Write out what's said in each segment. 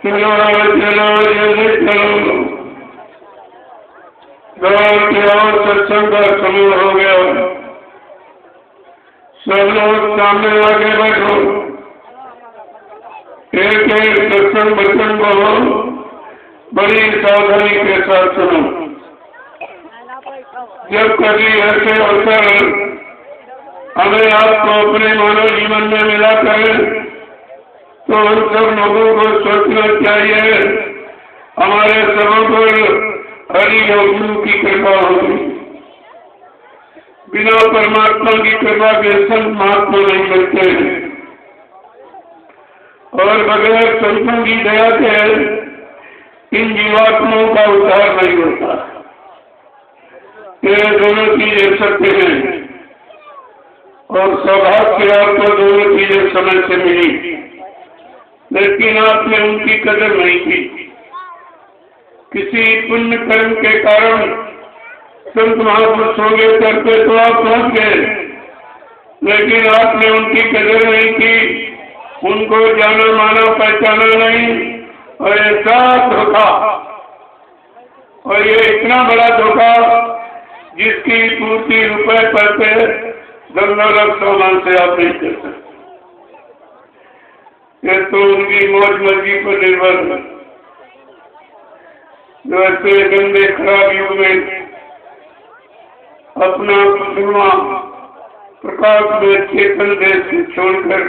चलो चलो जल्दी चलो, दौड़ के और सत्संग का समय हो गया। सब लोग सामने आगे बैठो, एक एक सत्संग वचन को बड़ी सावधानी के साथ सुनो। जब कभी ऐसे अवसर हमें आपको अपने मानव जीवन में मिला करे तो उन सब लोगों को सोचना चाहिए हमारे सबों पर हरि और गुरु की कृपा होगी। बिना परमात्मा की कृपा के संत महात्मा नहीं मिलते हैं और बगैर संतों की दया के इन जीवात्माओं का उद्धार नहीं होता। ये दोनों चीजें सत्य हैं और सौभाग्य आपको दोनों चीजें समय से मिली, लेकिन आपने उनकी कदर नहीं की। किसी पुण्य कर्म के कारण संत महापुरुषों के स्तर पे तो आप पहुंच गए, लेकिन आपने उनकी कदर नहीं की, उनको जाना माना पहचाना नहीं। और ये सब धोखा, और ये इतना बड़ा धोखा जिसकी पूर्ति रुपए पैसे धन सामान से आप नहीं कर सकते। ये तो उनकी मौज मर्जी पर निर्भर है। जो ऐसे गंदे खराब युग में अपना धुआं प्रकाश में चेतन देश छोड़कर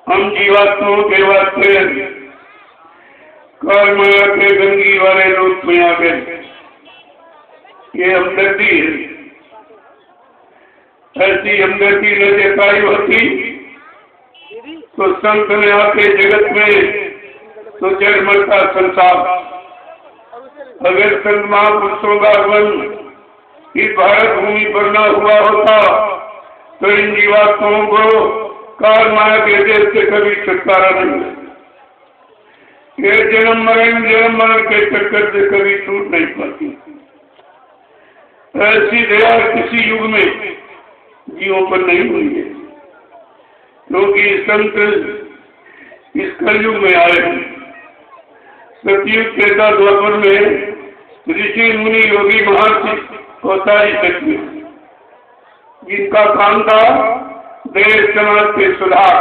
हम जीवात्माओं के वास्ते काल माया के गंदगी वाले रूप में आ गए। ये हमदर्दी है। ऐसी हमदर्दी न दिखाई होती तो संत ने आके जगत में तो जड़ मरता संसार। अगर संत महापुरुषों का आगमन इस भारत भूमि पर न हुआ होता तो इन जीवात्माओं को काल माया के देश से कभी छुटकारा नहीं। ये जन्म मरण के चक्कर से कभी छूट नहीं पाती। ऐसी दया किसी युग में जीवों पर नहीं हुई है, क्योंकि संत इस कलयुग में आए हैं। सतयुग के द्वापर में ऋषि मुनि योगी महर्षि होता ही सत्य, जिनका काम था देश समाज के सुधार,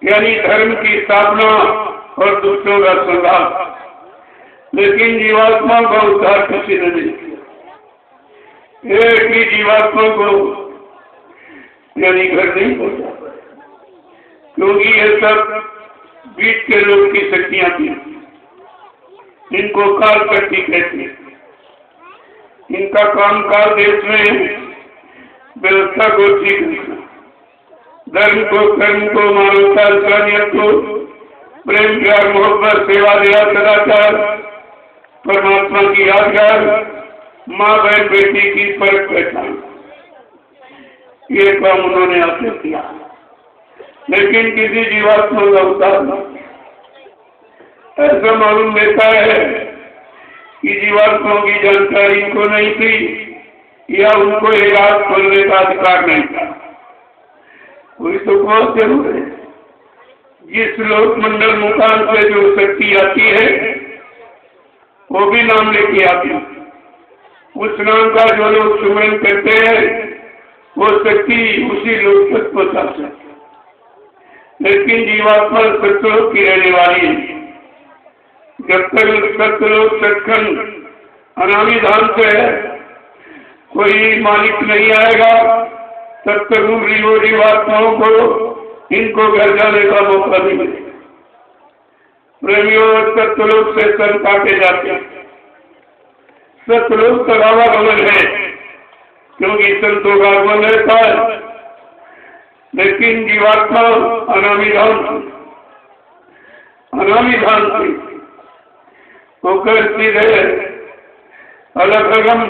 यानी धर्म की स्थापना और दूसरों का सुधार। लेकिन जीवात्मा का उद्धार किसी ने नहीं किया। एक ही जीवात्मा को यानी घर नहीं पहुंचा, क्योंकि ये सब बीच के लोग की शक्तियां थी। इनको काल शक्ति कहते हैं। इनका काम काल देश में व्यवस्था को ठीक रखना, धर्म को, कर्म को, मानवता, इंसानियत को, प्रेम प्यार मोहब्बत सेवा दया सदाचार, परमात्मा की यादगार, माँ बहन बेटी की फर्क पहचान, ये काम उन्होंने आपने किया। लेकिन किसी जीवात्मा का उद्धार नहीं। ऐसा मालूम देता है कि जीवात्माओं की जानकारी इनको नहीं थी या उनको इलाज खोलने का अधिकार नहीं था। कोई तो बहुत जरूर है। जिस लोक मंडल मुकाम से जो शक्ति आती है वो भी नाम लेके आती है। उस नाम का जो लोग सुमरन करते हैं वो शक्ति उसी लोक तक पहुंचा सकते। लेकिन जीवात्मा सत्सलोक की रहने वाली है। जब तक सत्सलोक सचखंड अनामी धाम से है कोई मालिक नहीं आएगा, तब तक उन जीवात्माओं को इनको घर जाने का मौका नहीं मिलेगा। प्रेमियों, सत्सलोक से सर काटे जाते हैं। सत्सलोक का आवागमन है, क्योंकि संतों का आगमन रहता है। लेकिन जीवात्मा अनामी धाम से होकर सीधे अलग अगम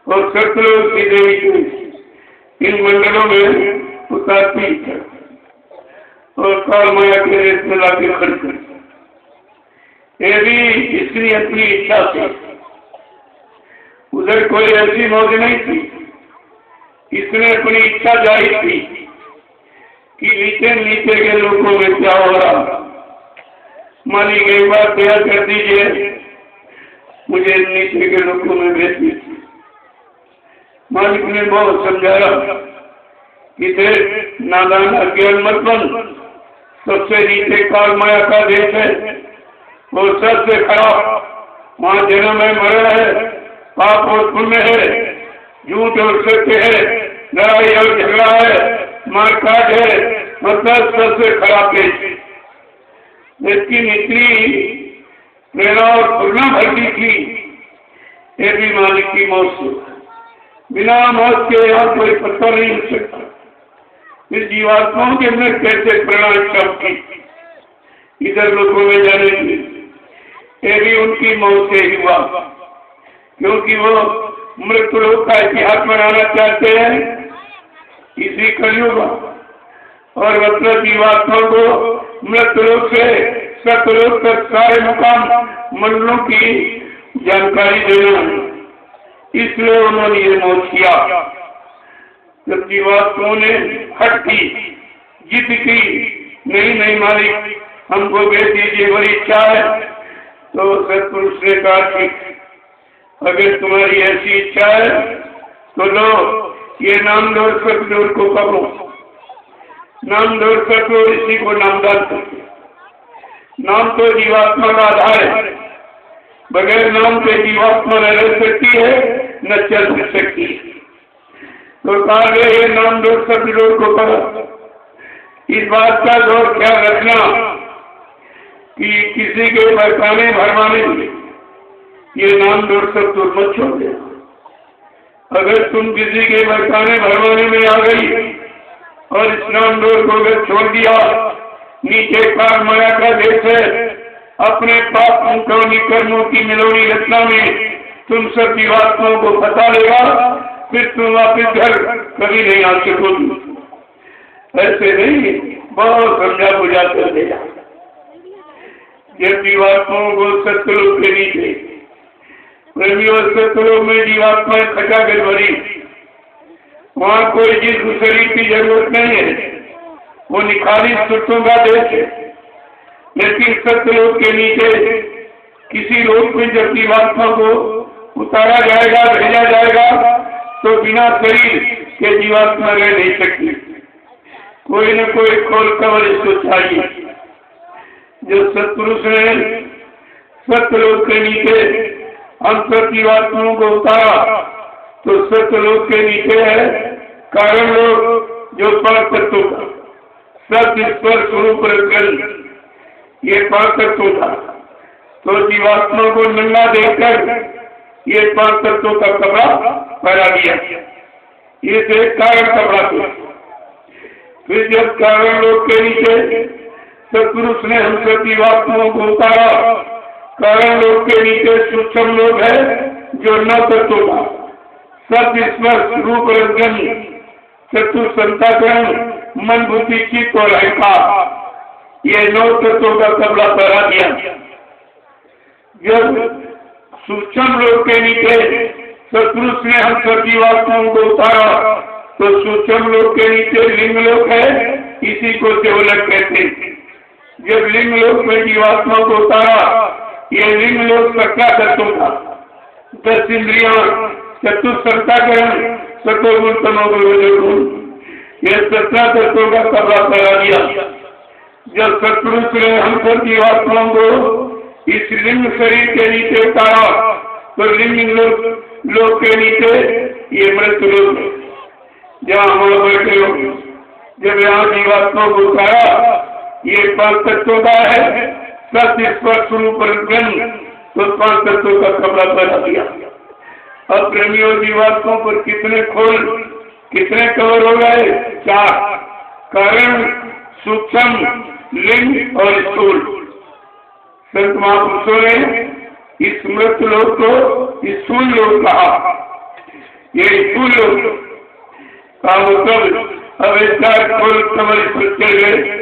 और सत्सलोक की देवी इन मंडलों में उतारती है और काल माया के रेत में लाके खर्च करती। ये भी इसकी अपनी इच्छा थी। उधर कोई ऐसी मौज नहीं थी। इसने अपनी इच्छा जाहिर की कि नीचे नीचे के लोगों में क्या हो रहा, मालिक एक बार दया कर दीजिए, मुझे नीचे के लोगों में भेज दीजिए। मालिक ने बहुत समझाया कि देख नादान अज्ञान मत बन, सबसे नीचे काल माया का देश है, वो सबसे खराब, वहाँ जन्म है, मरण है, पाप और पुण्य है, झूठ और सत्य है, लड़ाई और झगड़ा है, मारकाट है, मतलब सबसे खराब देश। लेकिन इतनी प्रेरणा और प्रेरणा भरती थी, ये भी मालिक की मौत से, बिना मौत के यहाँ कोई पत्ता नहीं हो सकता। इस जीवात्माओं के अंदर कैसे प्रेरणा चमकी इधर लोगों में जाने की, ये भी उनकी मौत से ही हुआ, क्योंकि वो मृत्यु लोक का इतिहास बनाना चाहते हैं इसी कलयुग, और मतलब जीवात्माओं को मृत्यु लोक से सतलोक तक सारे मुकाम मंडलों की जानकारी देना, इसलिए उन्होंने ये मौत किया। जब जीवात्माओं ने हट की, जिद की, नहीं मालिक हमको भेज दीजिए, बड़ी इच्छा है, तो सतपुरुष ने कहा कि अगर तुम्हारी ऐसी इच्छा है तो लो, ये नामदोर सतलोर को करो, नामदोर सतलोर इसी को नामदान करते। नाम तो जीवात्मा का आधार है, बगैर नाम के जीवात्मा न रह सकती है, न चल सकती है। तो कहा गया ये नामदोर सतलोर को करो। इस बात का गौर ख्याल रखना कि किसी के बरकाने भरमाने में ये नामदोर सतलोर मत छोड़ देना। अगर तुम किसी के बरकाने भरमाने में आ गई और इस नामदोर को अगर छोड़ दिया, नीचे काल माया का देश है, अपने पाप कर्मों की मिलोनी रचना में तुम सब जीवात्माओं को फंसा लेगा, फिर तुम वापिस घर कभी नहीं आ सकोगे। ऐसे नहीं, बहुत समझा बुझा कर देगा। जब जीवात्माओं को सतलोक के नीचे प्रेमियों सतलोक में जीवात्माएं खचाकर भरी, वहाँ कोई जिस शरीर की जरूरत नहीं है, वो निखारी सुतों का देश है। लेकिन सत्यलोक के नीचे किसी लोक में जब जीवात्मा को उतारा जाएगा, भेजा जाएगा, तो बिना शरीर के जीवात्मा रह नहीं सकती। कोई न कोई खोल कवर इसको चाहिए। जो सत्पुरुष ने सत्यलोक के नीचे हम सब जीवात्माओं को उतारा, तो सत्यलोक के नीचे है कारण लोग, जो पर तत्व का सत्य स्पर्श स्वरूप रखकर ये पांच तत्व था। तो जीवात्मा को नंगा देखकर ये पांच तत्वों का कपड़ा पहना दिया, ये एक कारण कपड़ा था। फिर जब कारण लोग के नीचे सत्पुरुष ने हम सब जीवात्माओं को उतारा, कारण लोग के नीचे सूक्ष्म लोग है जो न तत्व का सत्य स्पर्श रूप रंजन चतुर संताकरण मन बुद्धि चित्त और अहंकार, ये 9 तत्वों का कपड़ा पहना दिया। जब सूक्ष्म लोक के नीचे सत्पुरुष ने हम सब जीवात्माओं को उतारा, तो सूक्ष्म लोक के नीचे लिंग लोक है, इसी को देवलोक कहते हैं। जब लिंग लोक में जीवात्माओं को उतारा, ये लिंग लोक सत्ता तत्व था। 10 इंद्रियां, चतुर संताकरण, सतोगुण तमोगुण, ये 17 तत्वों का कपड़ा पहना दिया। जब सत्पुरुष ने हम सब जीवात्माओं को इस लिंग शरीर के नीचे उतारा, तो लिंग लोक के नीचे ये मृत्यु लोक, जहाँ हम बैठे हो, जब यहाँ जीवात्मा को उतारा, ये 5 तत्वों का है, सत्य स्पर्श रूप रंजन, तो 5 तत्वों का कपड़ा पहना दिया। अब प्रेमियों जीवात्मा पर कितने खोल, कितने कवर हो गए? 4, कारण, सूक्ष्म, लिंग और स्थूल। संत महापुरुषों ने इस मृत्यु लोक को स्थूल लोक कहा। ये स्थूल लोक का मतलब अब 4 खोल कमर चल गए,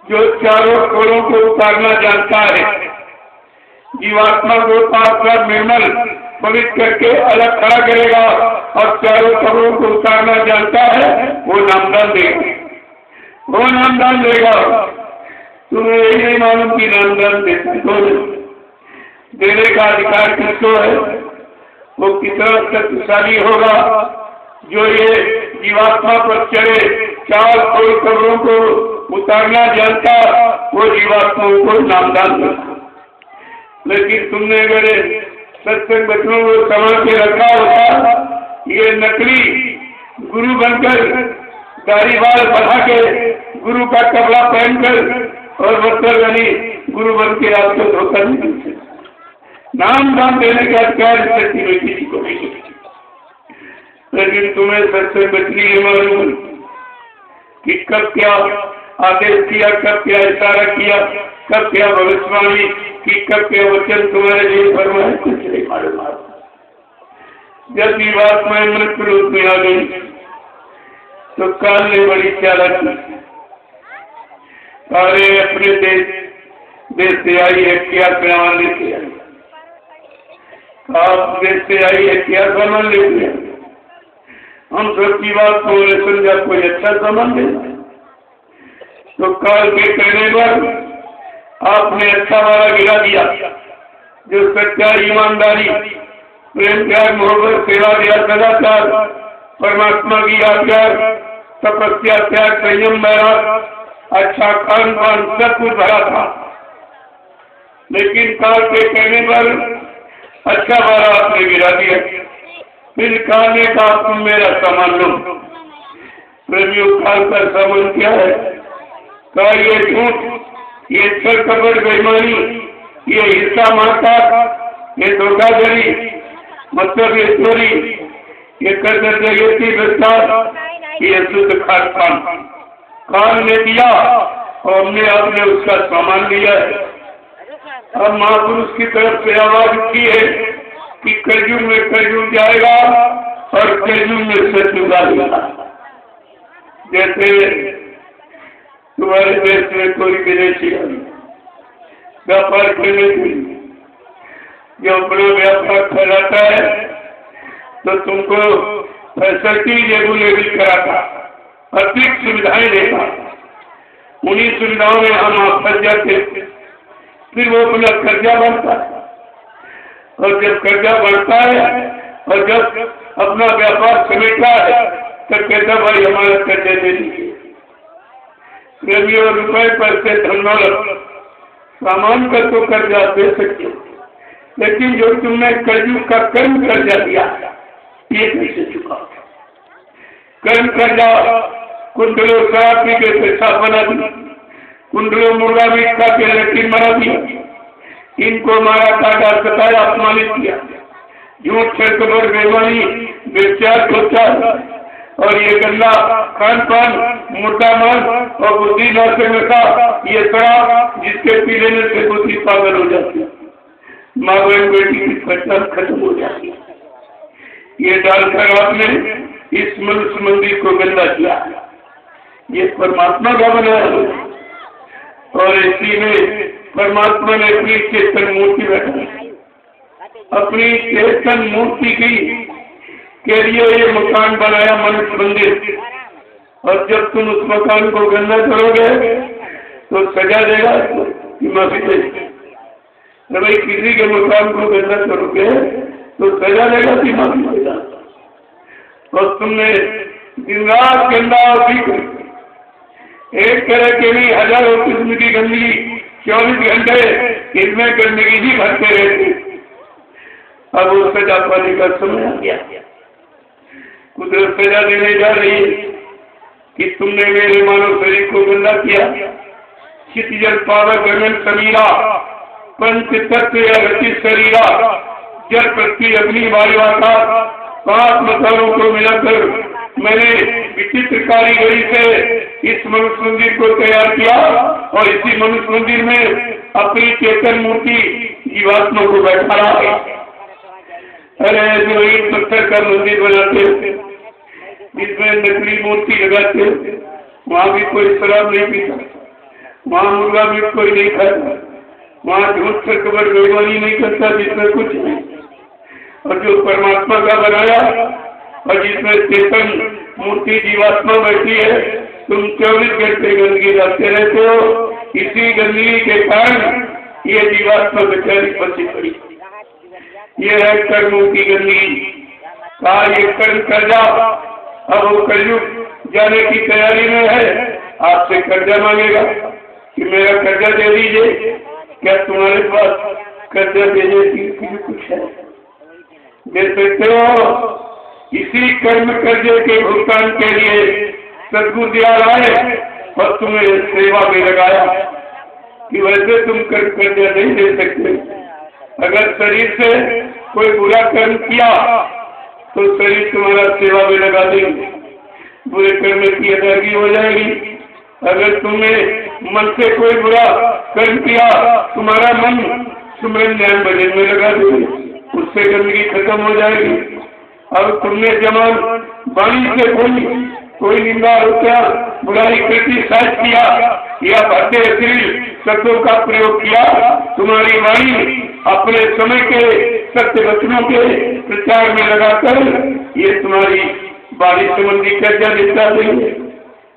जो चारों खोलों को उतारना जानता है, जीवात्मा को पास निर्मल पवित्र करके अलग खड़ा करेगा और चारों कमरों को उतारना जानता है, वो नामदान देगा, वो नामदान देगा। तुम्हें यही नहीं मालूम कि नामदान देता कौन है, देने का अधिकार किसको है, वो कितना शक्तिशाली होगा जो ये जीवात्मा पर चढ़े 4 करोड़ को उतारना जानता, वो जीवात्माओं को नामदान देता। लेकिन तुमने अगर सत्संग बच्चों को संभाल के रखा होता, ये नकली गुरु बनकर दाढ़ी बाल बढ़ा के गुरु का कपड़ा पहनकर और बच्चर बनी गुरु बन के आपको धोखा नहीं देते। नाम दान देने का अधिकार शक्ति में किसी को नहीं है। लेकिन तुम्हें सत्संग बचनी है मालूम कि कब क्या आदेश किया, कब क्या इशारा किया, कब क्या भविष्यवाणी की, कब क्या वचन तुम्हारे लिए फरमाए, कुछ नहीं मालूम। जब ये बात मैं मृत्यु रूप में आ गई तो काल ने बड़ी चालाकी, अरे अपने देश से आई है क्या सामान लेके आई, आप देश से आई है क्या सामान लेके आई, हम सबकी बात को समझा कोई अच्छा सामान देना। तो काल के कहने पर आपने अच्छा वाला गिरा दिया, जो सच्चा ईमानदारी, प्रेम, त्याग, मोहब्बत, सेवा, दया, सदाचार, परमात्मा की आज्ञा, तपस्या, त्याग, संयम, वैराग, अच्छा खान पान सब कुछ भरा था। लेकिन काल के कहने पर अच्छा वाला आपने गिरा दिया। फिर कहने का तुम मेरा सामान लो। प्रेमियों, काल का सामान क्या है? का ये झूठ, ये छल कपट, बेईमानी, ये हिस्सा माता, ये धोखाधड़ी, मतलब ये चोरी, ये कर्जगी विस्तार, ये शुद्ध खान पान काल ने दिया और हमने आपने उसका सामान लिया है। अब महापुरुष की तरफ से आवाज उठी है कि कलयुग में कलयुग जाएगा और कलयुग में सतयुग आएगा। जैसे तुम्हारे देश में कोई विदेशी व्यापार करने के लिए जो अपना व्यापार फैलाता है तो तुमको फैसिलिटी रेगुलेटरी कराता, अतिरिक्त सुविधाएं देता, उन्हीं सुविधाओं में हम आप फंस जाते, फिर वो अपना कर्जा बढ़ता है, और जब कर्जा बढ़ता है और जब अपना व्यापार समेटता है तो कहता भाई हमारा कर्जा दे दीजिए। प्रेमियों, रुपए पैसे धन दौलत सामान का तो कर्जा दे सकते हो, लेकिन जो तुमने कलयुग का कर्म कर्जा दिया ये कैसे चुका? कर्म कर्जा कुंडलों शराब पी के पेशाब बना दिया, कुंडलों मुर्गा मीट खा के लेटिन बना दिया, इनको मारा, काटा, सताया, अपमानित किया, झूठ, छलकपट, बेईमानी, व्यभिचार, प्रचार और ये गंदा खान पान, मुर्दा मांस और बुद्धि नशा, ये शराब जिसके पी लेने से बुद्धि पागल हो जाती है, माँ बहन बेटी की पहचान खत्म हो जाती है। ये डालकर आपने इस मनुष्य मंदिर को गंदा किया। ये परमात्मा का बनाया और इसी में परमात्मा ने अपनी चेतन मूर्ति बैठाई, अपनी चेतन मूर्ति की के लिए ये मकान बनाया मनुष्य मंदिर। और जब तुम उस मकान को गंदा करोगे तो सजा देगा कि माफी देगी। भाई किसी के मकान को गंदा करोगे तो सजा देगा कि माफी देगा। और तुमने दिन रात गंदा और एक तरह के भी हजारों किस्म की गंदगी 24 घंटे इसमें गंदगी ही भरते रहते। अब वो सजा पाने का समय आ गया। कुदरत सजा देने जा रही है कि तुमने मेरे मानव शरीर को गंदा किया। क्षितिजल पावर गगन समीरा पंच तत्व या रचित शरीरा जल पृथ्वी अग्नि वायु आकाश 5 मकानों को मिलाकर मैंने विचित्र कारीगरी से इस मनुष्य मंदिर को तैयार किया और इसी मनुष्य मंदिर में अपनी चेतन मूर्ति जीवात्मा को बैठा रहा है। अरे जो ईट पत्थर का मंदिर बनाते जिसमें नकली मूर्ति लगाते वहाँ भी कोई शराब नहीं पीता, वहाँ मुर्गा मीट कोई नहीं खाता, वहाँ झूठ से कबर बेईमानी नहीं करता जिसमें कुछ नहीं। और जो परमात्मा का बनाया और जिसमें चेतन मूर्ति जीवात्मा बैठी है, तुम 24 घंटे गंदगी लाते रहते हो। इसी गंदगी के कारण ये जीवात्मा बेचारी फंसी पड़ी। ये है कर्मों की गंदगी। कहा ये कर्म कर जा। अब वो कलयुग जाने की तैयारी में है, आपसे कर्जा मांगेगा कि मेरा कर्जा दे दीजिए। क्या तुम्हारे पास कर्जा देने की कुछ है? दे सकते हो? इसी कर्म कर्जे के भुगतान के लिए सदगुरु दयाल आए और तुम्हें सेवा में लगाया कि वैसे तुम कर्जा नहीं दे सकते। अगर शरीर से कोई बुरा कर्म किया तो शरीर तुम्हारा सेवा में लगा देंगे, बुरे कर्म की अदायगी हो जाएगी। अगर तुमने मन से कोई बुरा कर्म किया, तुम्हारा मन सुमरन ध्यान भजन में लगा देंगे, उससे गंदगी खत्म हो जाएगी। अब तुमने जमान वाणी से कोई निंदा हत्या बुराई क्रिटिसाइज किया या भद्दे अश्लील शब्दों का प्रयोग किया, तुम्हारी वाणी अपने समय के सत्य वचनों के प्रचार में लगाकर ये तुम्हारी वाणी संबंधी कर्जा निपटा देंगे।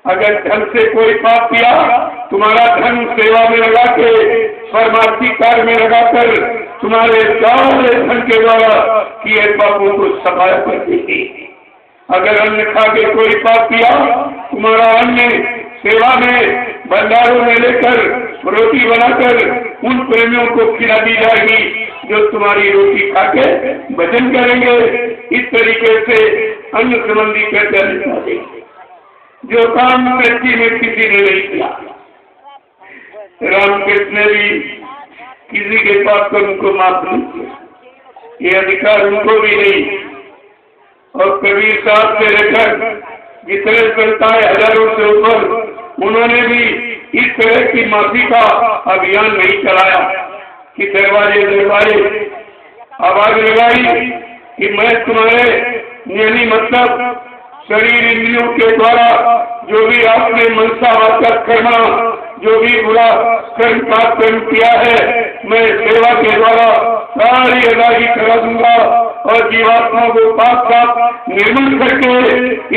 अगर धन से कोई पाप किया, तुम्हारा धन सेवा में लगा के परमार्थी कार्य में लगाकर तुम्हारे सारे धन के द्वारा किए पापों को सफाया कर देंगे। अगर अन्न खा के कोई पाप किया, तुम्हारा अन्न सेवा में भंडारों में लेकर रोटी बनाकर उन प्रेमियों को खिला दी जाएगी जो तुम्हारी रोटी खा के भजन करेंगे। इस तरीके से अन्न संबंधी कर्जा निपटा देंगे जो काम सृष्टि में किसी ने नहीं किया। रामकृष्ण ने भी किसी के पाप पर उनको माफ नहीं किया, ये अधिकार उनको भी नहीं। और कबीर साहब से लेकर जितने संताएं हजारों से ऊपर, उन्होंने भी इस तरह की माफी का अभियान नहीं चलाया कि दरवाजे दरवाजे आवाज लगाई कि मैं तुम्हारे यानी मतलब शरीर इंद्रियों के द्वारा जो भी आपने मनसा वाचा करना, जो भी बुरा कर्म पाप कर्म किया है, मैं सेवा के द्वारा सारी अदायगी करा दूंगा और जीवात्मा को पाप का निर्मूल करके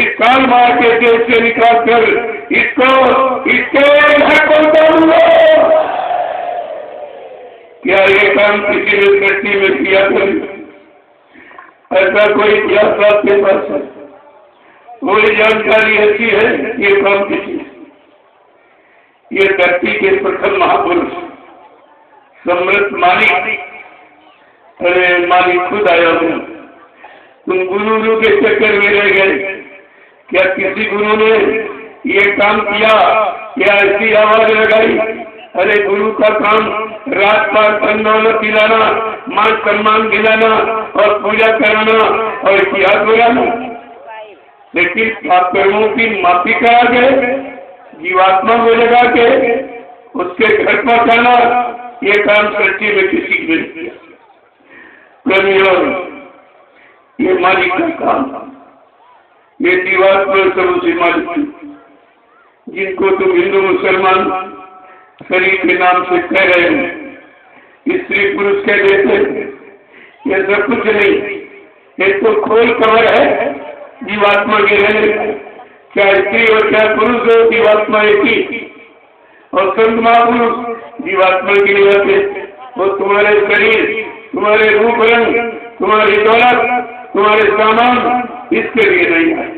इस काल मार के देश से निकाल कर इसके घर पहुंचा दूंगा। क्या ये काम किसी ने सृष्टि में किया? ऐसा कोई इतिहास आपके पास है? कोई जानकारी ऐसी है? ये काम किसी, ये धरती के प्रथम महापुरुष सम्राट मालिक, अरे मालिक खुद आया हूँ। तुम गुरु के चक्कर में रह गए। क्या किसी गुरु ने ये काम किया? क्या ऐसी आवाज लगाई? अरे गुरु का काम रात पार दौलत दिलाना, मान सम्मान दिलाना और पूजा कराना और इतिहास बनाना, लेकिन पाप कर्मों की माफी करा के जीवात्मा को लगा के उसके घर पहुंचाना, ये काम सृष्टि में किसी ने नहीं किया। ये मालिक का काम, ये जीवात्मा सब उसी मालिक की, जिनको तुम हिंदू मुसलमान शरीर के नाम से कह रहे हो, स्त्री पुरुष कह देते, ये सब कुछ नहीं। एक तो खोल कमर है जीवात्मा के रहने, चाहे स्त्री हो चाहे पुरुष हो, जीवात्मा एक ही। और संत महापुरुष जीवात्मा के लिए आते, वो तुम्हारे शरीर, तुम्हारे रूप रंग, तुम्हारी दौलत, तुम्हारे सामान, इसके लिए नहीं आए।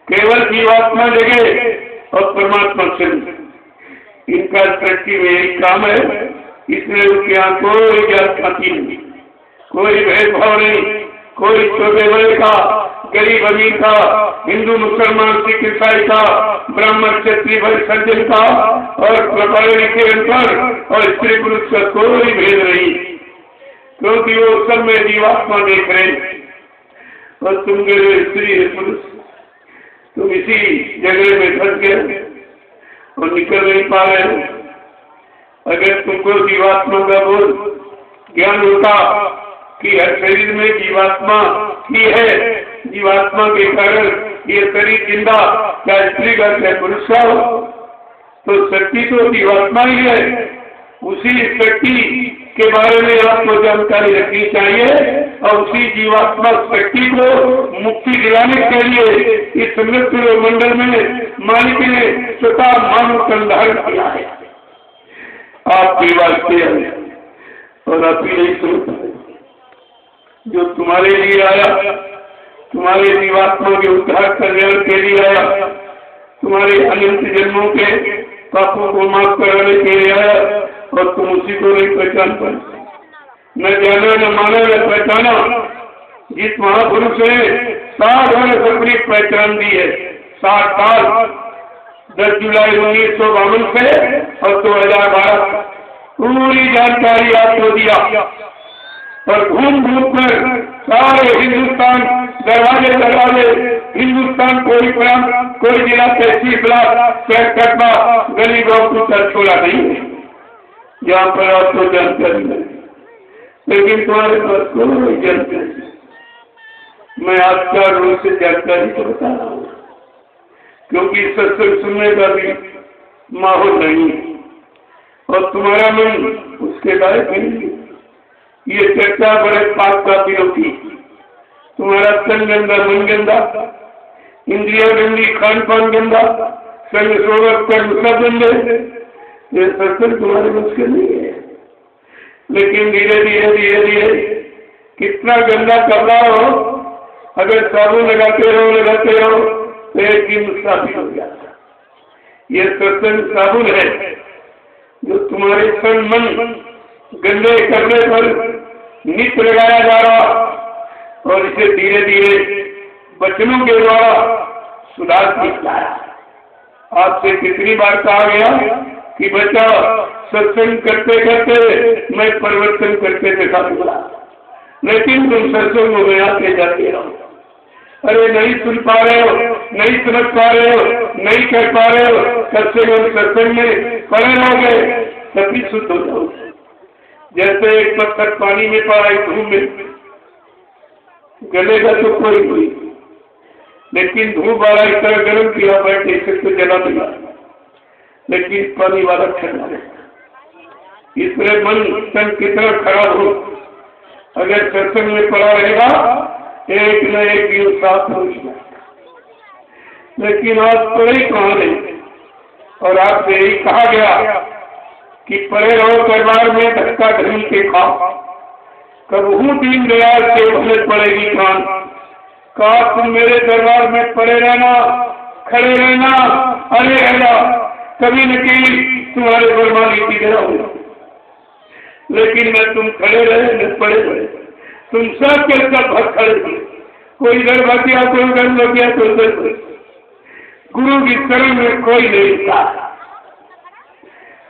केवल जीवात्मा जगह और परमात्मा चंद्र, इनका सृष्टि में यही काम है। इसलिए उनके यहाँ कोई जात पाती नहीं, कोई भेदभाव नहीं, कोई छोटे बड़े का, गरीब अमीर का, हिंदू मुसलमान सिख ईसाई का, ब्राह्मण क्षत्रिय वैश्य सज्जन का और व्यापारी के अंतर और स्त्री पुरुष का कोई भेद नहीं, क्योंकि वो सब में जीवात्मा देख रहे हैं। और तुम गए स्त्री पुरुष, तुम इसी जगह में फंस गए और निकल नहीं पा रहे हो। अगर तुमको जीवात्मा का बोध ज्ञान होता कि हर शरीर में जीवात्मा ही है, जीवात्मा के कारण ये शरीर जिंदा, चाहे स्त्री का चाहे पुरुष का हो, तो शक्ति तो जीवात्मा ही है। उसी शक्ति के बारे में आपको जानकारी रखनी चाहिए और उसी जीवात्मा शक्ति को मुक्ति दिलाने के लिए इस मृत्यु मंडल में मालिक ने स्वतः मानव का धारण किया है। आपके वास्ते आया और आप ही नहीं सुन पाए। जो तुम्हारे लिए आया, तुम्हारे जीवात्मा के उद्धार कल्याण के लिए आया, तुम्हारे अनंत जन्मों के पापों को माफ कराने के लिए आया, और तुम उसी को नहीं पहचान पाए। न जाना, न माना, न पहचाना। जिस महापुरुष ने 60 वर्ष अपनी पहचान दी है, 60 साल, 10 जुलाई 1952 से और 2012 पूरी जानकारी आपको दिया, और घूम घूम कर सारे हिंदुस्तान दरवाजे दरवाजे, हिंदुस्तान कोई प्रांत, कोई जिला, तहसील, ब्लॉक, कस्बा, गली गाँव तक छोड़ा नहीं है जहाँ पर आपको जानकारी नहीं। लेकिन तुम्हारे पास कोई जानकारी। मैं आपका रूप से जानकारी को बता रहा हूँ, क्योंकि सत्संग सुनने का भी माहौल नहीं और तुम्हारा मन उसके लायक नहीं। ये चर्चा बड़े पाप का दिलों की। तुम्हारा तन गंदा, मन गंदा, इंद्रिया गंदी, खान पान गंदा, संग सोगत कर्म सब गंदे। ये सत्संग तुम्हारे मुश्किल नहीं है। लेकिन धीरे धीरे धीरे धीरे कितना गंदा कपड़ा हो, अगर साबुन लगाते रहो तो एक दिन साबित हो जाता। ये सत्संग साबुन है जो तुम्हारे तन मन गंदे करने पर नित्य लगाया जा रहा, और इसे धीरे धीरे वचनों के द्वारा सुधार किया। आपसे कितनी बार कहा गया कि बच्चा, सत्संग करते करते मैं परिवर्तन करके दिखा दूंगा, लेकिन तुम सत्संग में आते जाते रहो। अरे नहीं सुन पा रहे हो, नहीं समझ पा रहे हो, नहीं कर पा रहे हो, सत्संग में पड़े रहोगे तभी शुद्ध हो जाओ। जैसे एक पत्थर पानी में पड़ा है, धूप में गलेगा तो कोई नहीं, लेकिन धूप वाला इस तरह गर्म किया बैठे इसे तो जला देगा, लेकिन पानी वाला ठंडा रहेगा। इस तरह मन तन कितना खराब हो, अगर सत्संग में पड़ा रहेगा एक न एक दिन साथ हो जाएगा। लेकिन आप पढ़े कहाँ नहीं, और आपसे यही कहा गया कि पड़े रहो दरबार में धक्का धर्म के खाओ, कबहू दीन दयाल से भले पड़ेगी कान। कहा तुम मेरे दरबार में पड़े रहना, खड़े रहना, अरे रहना, कभी न कभी तुम्हारे बरमानी की गिरा हो। लेकिन मैं तुम खड़े रहे न पड़े रहे, तुम सब के सब भक्त खड़े थे। कोई इधर भाग गया, कोई उधर लग गया, तो उधर। गुरु की शरण में कोई नहीं था,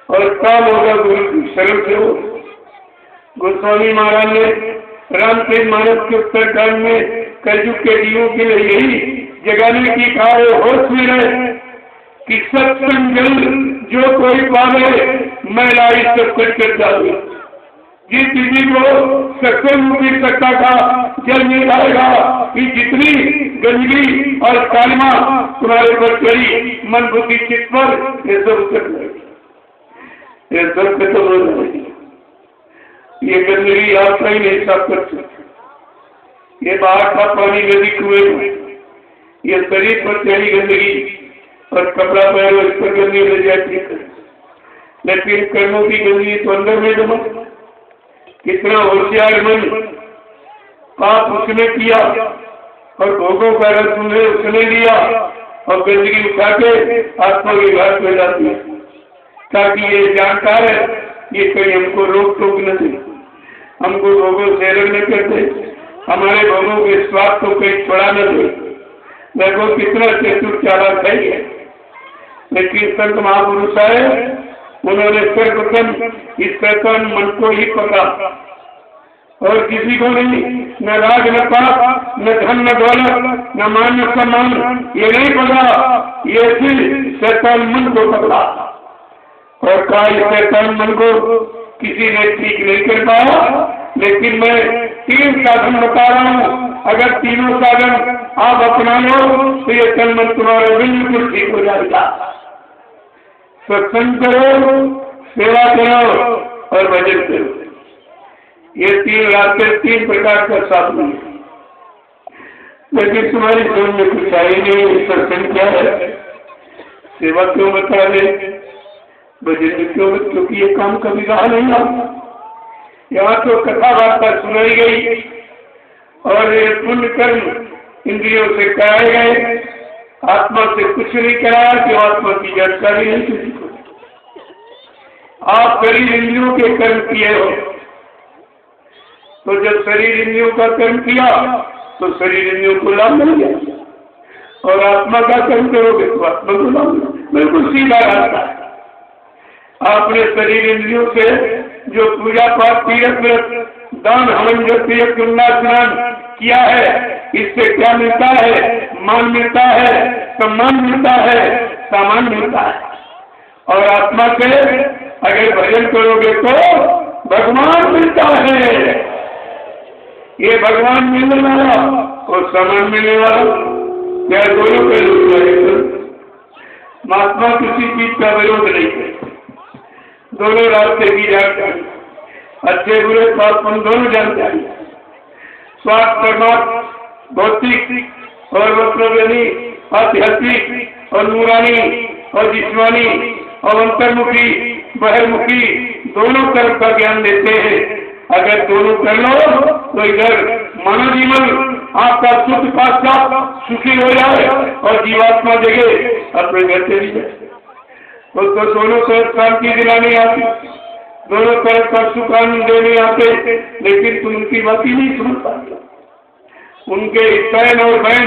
और काम होगा गुरु की शरण से हो। गोस्वामी महाराज ने रामचरित मानस के उत्तरकांड में कलयुग के जीवों के लिए यही जगाने की कहा है, होश में रहे कि सत्संग जल जो कोई पावे मैं लाई सब कुछ कर डालू। जिस चीज को सत्संग पी सकता था जल मिल जाएगा कि जितनी गंदगी और कालिमा तुम्हारे पर चढ़ी मन बुद्धि चित्त पर, ये सब उतर जाएगी, ये सब खत्म हो जाएगी। ये गंदगी आप कहीं नहीं साफ कर सकते। ये बाहर का पानी नदी कुएं में, ये शरीर पर चढ़ी गंदगी और कपड़ा पहनो इस पर गंदगी ले जाती है, लेकिन कर्मों की गंदगी तो अंदर में जमा। कितना होशियार मन, पाप उसने किया और भोगों का रस उसने लिया और गंदगी उठा के आत्मा के घाट में डाल दिया, ताकि ये जानता है ये कहीं हमको रोक टोक न दे, हमको भोगों से अलग न कर दे, हमारे भोगों के स्वाद को कहीं छोड़ा न दे। देखो कितना चतुर चालाक है ये। लेकिन संत महापुरुष आए, उन्होंने सर्वप्रथम इस शैतान मन को ही पकड़ा और किसी को नहीं, न राज न पाप, न धन न दौलत, न मान न सम्मान, ये नहीं पकड़ा। ये सिर्फ शैतान मन को पकड़ा और कहा इस शैतान मन को किसी ने ठीक नहीं कर पाया, लेकिन मैं 3 साधन बता रहा हूँ, अगर तीनों साधन आप अपना लो तो ये तन मन तुम्हारा बिल्कुल ठीक हो जाएगा। सत्संग करो, सेवा करो और भजन करो। ये 3 रास्ते 3 प्रकार का साधन है। लेकिन तुम्हारी समझ में कुछ आए नहीं, सत्संग क्या है, सेवा क्यों बता दे, भजन क्यों? क्योंकि ये काम कभी रहा नहीं था। यहाँ तो कथा वार्ता सुनाई गई और ये पुण्य कर्म इंद्रियों से कराए गए, आत्मा से कुछ नहीं कराया कि आत्मा की जानकारी नहीं किसी को। आप शरीर इंद्रियों के कर्म किए हो, तो जब शरीर इंद्रियों का कर्म किया तो शरीर इंद्रियों को लाभ मिल गया, और आत्मा का कर्म करोगे तो आत्मा को लाभ मिल। बिल्कुल सीधा रास्ता है। आपने शरीर इंद्रियों से जो पूजा पाठ, तीर्थ व्रत, दान, हवन, जप, स्नान किया है, इससे क्या मिलता है? मान मिलता है, सम्मान मिलता है, सामान मिलता है। और आत्मा से अगर भजन करोगे तो भगवान मिलता है। ये भगवान मिलने वाला और सामान मिलने वाला, क्या दोनों के लोग? महात्मा किसी चीज का विरोध नहीं करते, दोनों रास्ते की जानकारी, अच्छे बुरे पाप हम दोनों जानकारी, स्वार्थ परमात्मा, भौतिक और मतलब आध्यात्मिक और नूरानी और जिस्मानी और अंतर्मुखी बहिर्मुखी दोनों तरफ का ज्ञान देते हैं। अगर दोनों कर लो तो इधर मानव जीवन आपका सुख साक्षात सुखी हो जाए और जीवात्मा जगह अपने घर चली जाए। तो दोनों तरफ शांति दिलाने आती, दोनों तरफ का सुख आनंद देने आते, लेकिन तुम उनकी बात ही नहीं सुन पाते। उनके बहन और बहन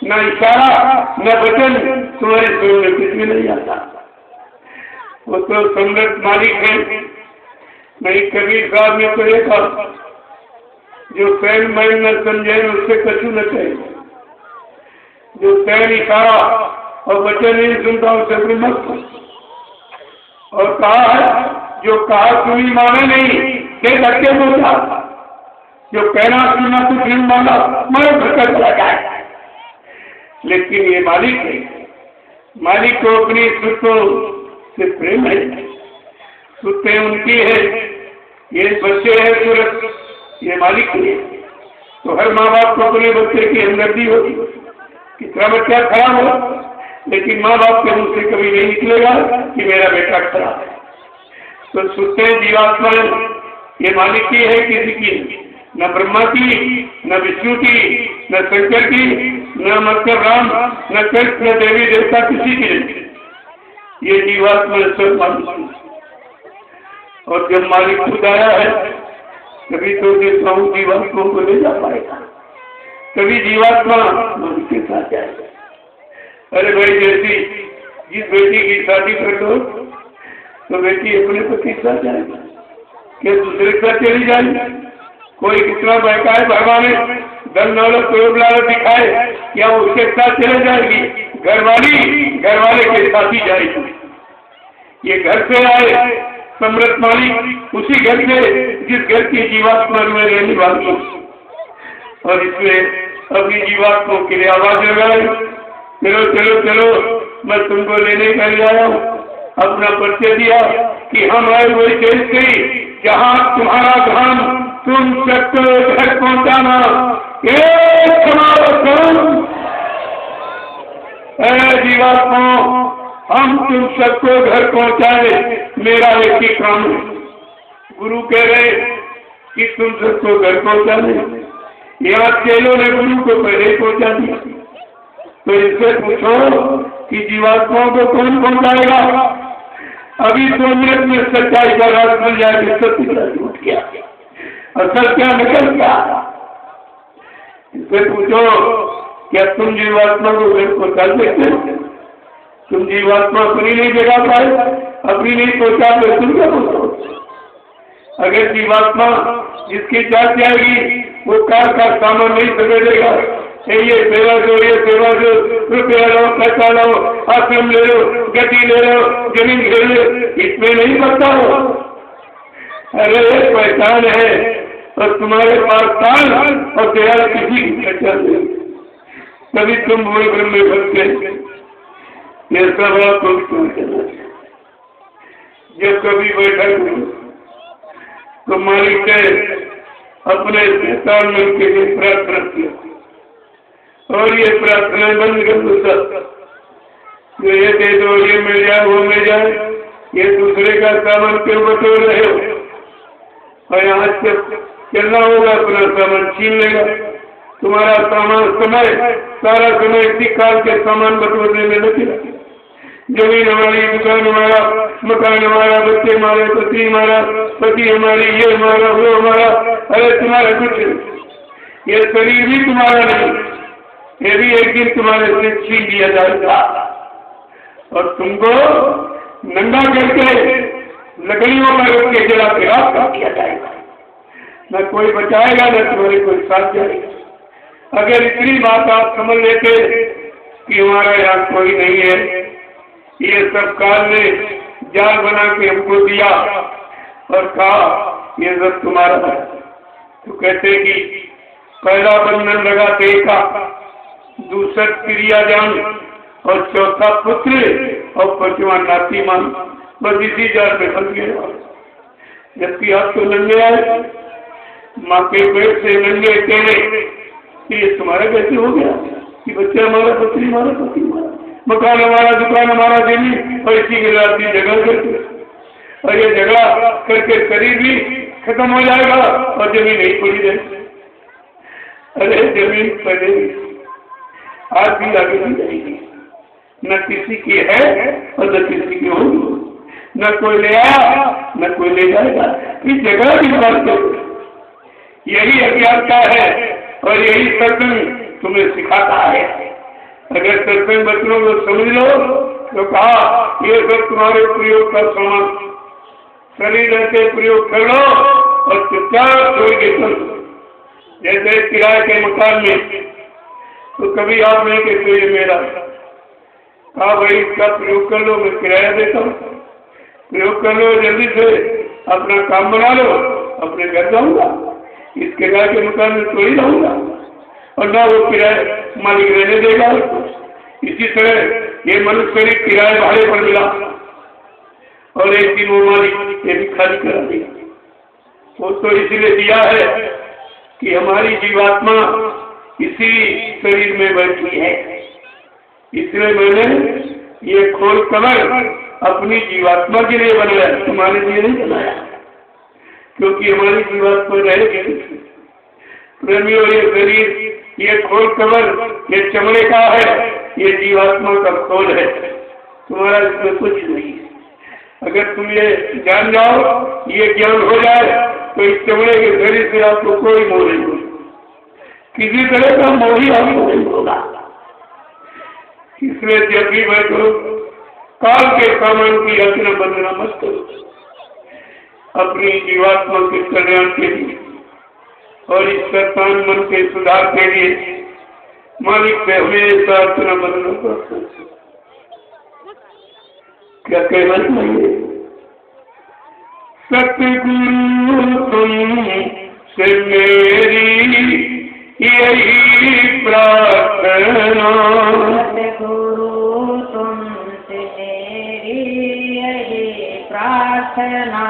न इशारा न वचन तुम्हारे सुनने कुछ भी नहीं आता। वो तो सम्राट मालिक है। नहीं, कबीर साहब ने तो देखा, जो फैन मैन न समझे उससे कछु न कहे, जो फैन इशारा और वचन नहीं सुनता उससे अपनी मत। और कहा है, जो कहा सुनी माने नहीं के धक्के बोलता, जो कहना सुना कुछ नहीं माना मैं भटक चला जाए। लेकिन ये मालिक है, मालिक को अपनी सुतों से प्रेम है, सुतें उनकी है, ये बच्चे हैं सूरत, ये मालिक है। तो हर माँ बाप को अपने बच्चे की हमदर्दी होगी, कितना बच्चा खराब हो, लेकिन माँ बाप के मुंह से कभी नहीं निकलेगा कि मेरा बेटा खराब है। तो सुते जीवात्मा ये मालिक की है, किसी की न ब्रह्मा की, न विष्णु की, न शंकर की, न मतलब राम, न कृष्ण, न देवी देवता, किसी की नहीं। ये जीवात्मा सब मालिक। और जब मालिक खुद आया है कभी तो देखता हूँ जीवात्मा को ले जा पाएगा, कभी जीवात्मा मालिक के साथ जाएगा। अरे भाई, जैसी जिस बेटी की शादी कर दो तो बेटी अपने पति के साथ जाएगी, क्या दूसरे के साथ चली जाएगी? कोई कितना बहकाए भगवान धन दौलत प्रयोग लालच दिखाए, क्या उसके साथ चले जाएगी? घर वाले के साथ ही जाएगी। ये घर से आए सम्राट मालिक, उसी घर से जिस घर की जीवात्मा में रहने वाली, और इसमें अपनी जीवात्मा के लिए आवाज लगाए, चलो चलो चलो मैं तुमको लेने का ले आया हूँ। अपना परिचय दिया कि हम आए वही देश से जहाँ तुम्हारा धाम तुम सबको घर पहुँचाना, एक हमारा काम है। जीवात्मा, हम तुम सबको घर पहुँचाए, मेरा एक ही काम है। गुरु कह रहे कि तुम सबको घर पहुँचाने, यहाँ चेलों ने गुरु को पहले पहुँचा दिया। तो इससे पूछो कि जीवात्माओं को कौन पहुँचाएगा? अभी 2 मिनट में सच्चाई का राज मिल जाएगी, सत्य का झूठ क्या, असल क्या निकल क्या। इससे पूछो, क्या तुम जीवात्मा को घर पहुँचा सकते? तुम जीवात्मा अपनी नहीं जगा पाए, अपनी नहीं पहुँचा तो तुम क्या पहुँचो? अगर जीवात्मा जिसकी जात जाएगी वो कार का सामान नहीं समेटेगा, ये सेवा दो, ये सेवा दो, रुपया लो, पैसा लो, आश्रम ले लो, गति ले लो, जमीन ले लो, इसमें नहीं बनता हो। अरे पहचान है और तुम्हारे पास काल और दया किसी की पहचान नहीं, तभी तुम मूल ब्रह्म में बचते। ये सब आपको करना। जब कभी बैठक तो मालिक ने अपने शैतान मन के लिए प्रार्थना किया, और ये प्रार्थना बंद कर दो सब, जो ये दे दो, ये मिल जाए, वो मिल जाए, ये दूसरे का सामान क्यों बटोर रहे हो? और यहाँ से चलना होगा, अपना सामान छीन लेगा। तुम्हारा सामान समय, सारा समय इसी काल के सामान बटोरने में लगेगा। जमीन हमारी, दुकान हमारा, मकान हमारा, बच्चे हमारे, पति हमारा, पति हमारी, ये हमारा, वो हमारा। अरे तुम्हारा कुछ, ये शरीर भी तुम्हारा नहीं, ये भी एक दिन तुम्हारे से छीन लिया जाएगा और तुमको नंगा करके लकड़ियों पर रख के जला के राख कर दिया जाएगा। न कोई बचाएगा, न तुम्हारे कोई साथ जाएगा। अगर इतनी बात आप समझ लेते कि हमारा यहाँ कोई नहीं है, ये सब काल ने जाल बना के हमको दिया और कहा ये सब तुम्हारा है, तो कहते कि पहला बंधन लगाते का, दूसरा क्रिया जान और चौथा पुत्र और पांचवा नाती मान। बस इसी जाल में फंस गया। जबकि आप तो नंगे आए, माँ के पेट से नंगे टेढ़े, ये तुम्हारा कैसे हो गया कि बच्चा हमारा, पत्नी हमारा, पति हमारा, मकान हमारा, दुकान हमारा, जमीन, और इसी के साथ झगड़ा करके, और ये झगड़ा करके शरीर भी खत्म हो जाएगा और जमीन नहीं पड़ी जाएगी। अरे जमीन पड़ेगी, आज भी आगे नहीं जाएगी, न किसी की है और न किसी की होगी, न कोई ले आया न कोई ले जाएगा। इस जगह की बात यही अज्ञानता है और यही सत्संग तुम्हें सिखाता है। अगर सत्संग बच्चों को समझ लो तो कहा ये सब तुम्हारे प्रयोग का सामान, शरीर रहते प्रयोग कर लो और चुपचाप छोड़ के चलो। जैसे किराए के मकान में तो कभी आप नहीं कहते ये मेरा, कहा भाई इसका प्रयोग कर लो, मैं किराया देता हूँ, प्रयोग कर लो, जल्दी से अपना काम बना लो, अपने घर जाऊंगा। इस किराए के मकान में थोड़ी रहूंगा और ना वो किराया मालिक रहने देगा। इसी तरह ये मनुष्य शरीर किराए भाड़े पर मिला और एक दिन वो मालिक ये भी खाली करा दिया। वो तो इसीलिए दिया है कि हमारी जीवात्मा इसी शरीर में बैठी है, इसलिए मैंने ये खोल कमर अपनी जीवात्मा के लिए बनाया, तुम्हारे लिए नहीं बनाया, क्योंकि हमारी जीवात्मा रहेगी। प्रेमियों, ये शरीर, ये खोल कमर, ये चमड़े का है, ये जीवात्मा का खोल है, तुम्हारा इसमें कुछ नहीं। अगर तुम ये जान जाओ, ये ज्ञान हो जाए, तो इस चमड़े के शरीर से आपको कोई मोह नहीं होगा, किसी तरह का मोह ही आपको नहीं होगा। इसलिए जब भी बैठो, काल के सामान की रचना बदना मत करो, अपनी जीवात्मा के कल्याण के लिए और इस शैतान मन के सुधार के लिए मालिक से हमेशा रचना बदना करो। क्या कहना चाहिए? सतगुरु तुम से मेरी यही प्रार्थना, सतगुरु तुमसे मेरी यही प्रार्थना,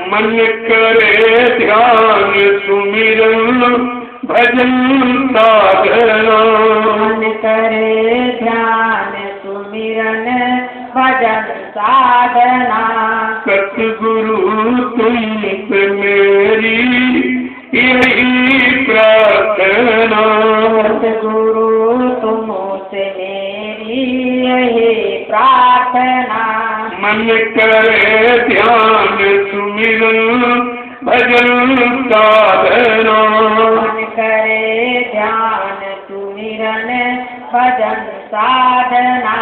मन करे ध्यान सुमिरन भजन साधना, मन करे ध्यान सुमिरन भजन साधना। सतगुरु तुमसे मेरी यही प्रार्थना, सतगुरु तुमसे मेरी यही प्रार्थना, मन करे ध्यान सुमिरन भजन साधना, मन करे ध्यान सुमिरन भजन साधना।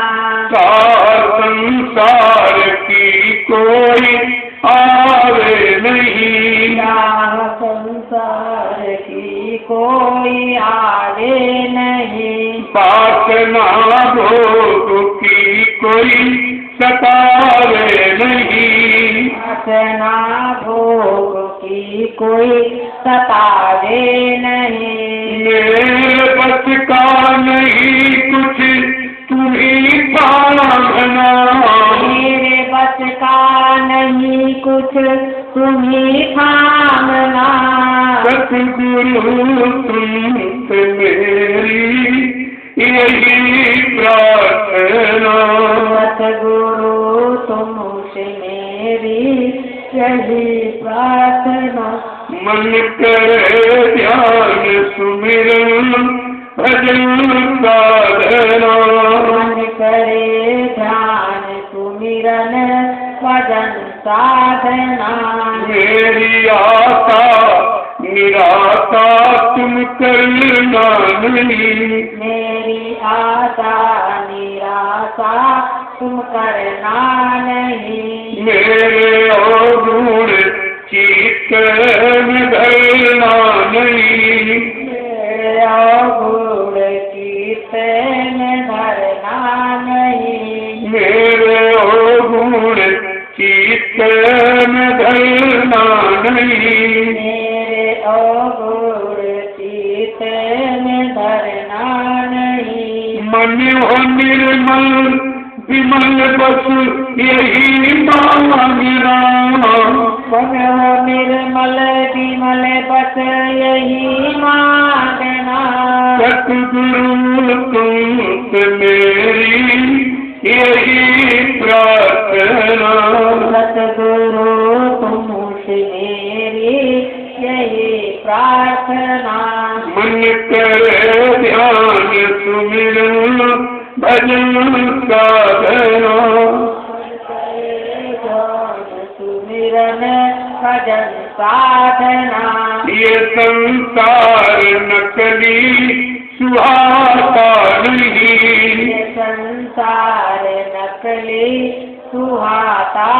सार संसार की कोई आवे नहीं, राह संसार की कोई आवे नहीं, वासना भोग की कोई सतावे नहीं, वासना भोग की कोई सतावे नहीं। मेरे बस का नहीं कुछ तुम्ही थामना, मेरे बस का नहीं कुछ तुम्ही थामना, सतगुरु तुमसे मेरी यही प्रार्थना, सतगुरु तुमसे मेरी यही प्रार्थना। मन करे ध्यान सुमिरन भजन साधना। मन करे ध्यान सुमिरन भजन साधना। मेरी आशा निराशा तुम करना नहीं। मेरी आशा निराशा तुम करना नहीं। मेरे अवगुण चित्त में धरना नहीं। मेरे अवगुण चित्त में धरना नहीं। मेरे अवगुण चित्त में धरना नहीं। मेरे अवगुण चित्त में धरना नहीं। मन हो निर्मल विमल बस यही मांगना। मन हो निर्मल विमल बस यही मांगना। सतगुरु तुमसे मेरी यही प्रार्थना। सतगुरु तुमसे मेरी यही प्रार्थना। मन करे ध्यान सुमिरन भजन साधना। सुमिरन भजन साधना। ये संसार नकली सुहाता नहीं। ये संसार नकली सुहाता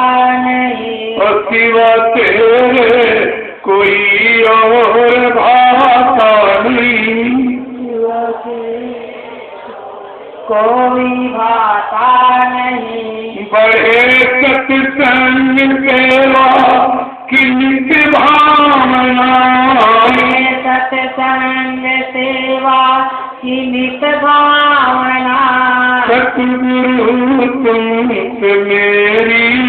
नहीं। और सिवा तेरे कोई और भाता नहीं। कोई भाता नहीं। बढ़े सत्संग सेवा की नित्य भावना। बढ़े सत्संग सेवा की नित्य भावना। सतगुरु तुमसे मेरी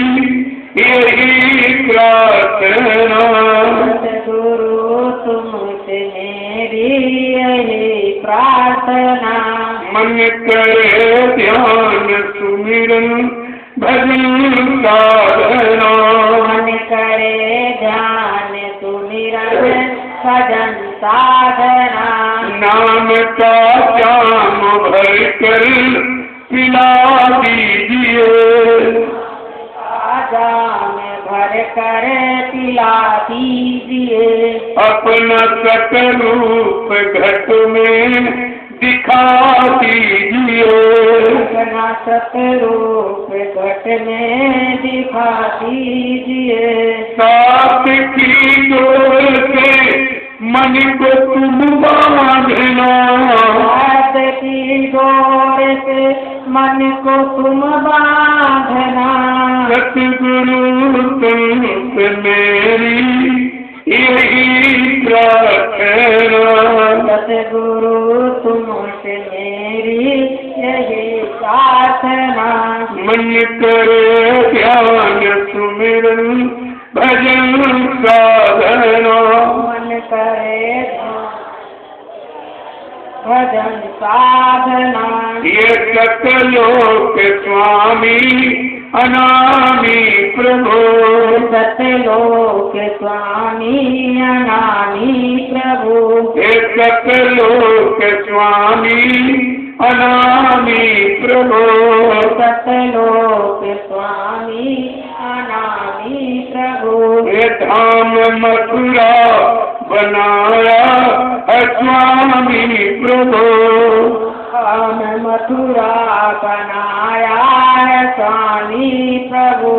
यही प्रार्थना। सतगुरु तुमसे मेरी यही प्रार्थना। मन करे ध्यान सुमिरन भजन साधना। मन करे ध्यान सुमिरन भजन साधना। नाम का जाम भर कर पिला दीजिए। जाम भर कर पिला दीजिए। अपना सतरूप घट में दिखा दीजिए। अपना सतरूप घट में दिखा दीजिए। साथ की डोर से मन को तुम बांधना। साथ की डोर से मन को तुम बांधना। सतगुरु तुमसे मेरी यही प्रार्थना। सतगुरु तुमसे मेरी यही प्रार्थना। मन करे ध्यान सुमिरन भजन साधना। मन करे भजन साधना। ये सतलोक स्वामी अनामी प्रभु। सतलोक स्वामी अनामी प्रभु। ये सतलोक स्वामी अनामी प्रभु। सतलोक स्वामी अनामी प्रभु। ये धाम मथुरा बनाया है स्वामी प्रभु। धाम मथुरा बनाया है स्वामी प्रभु।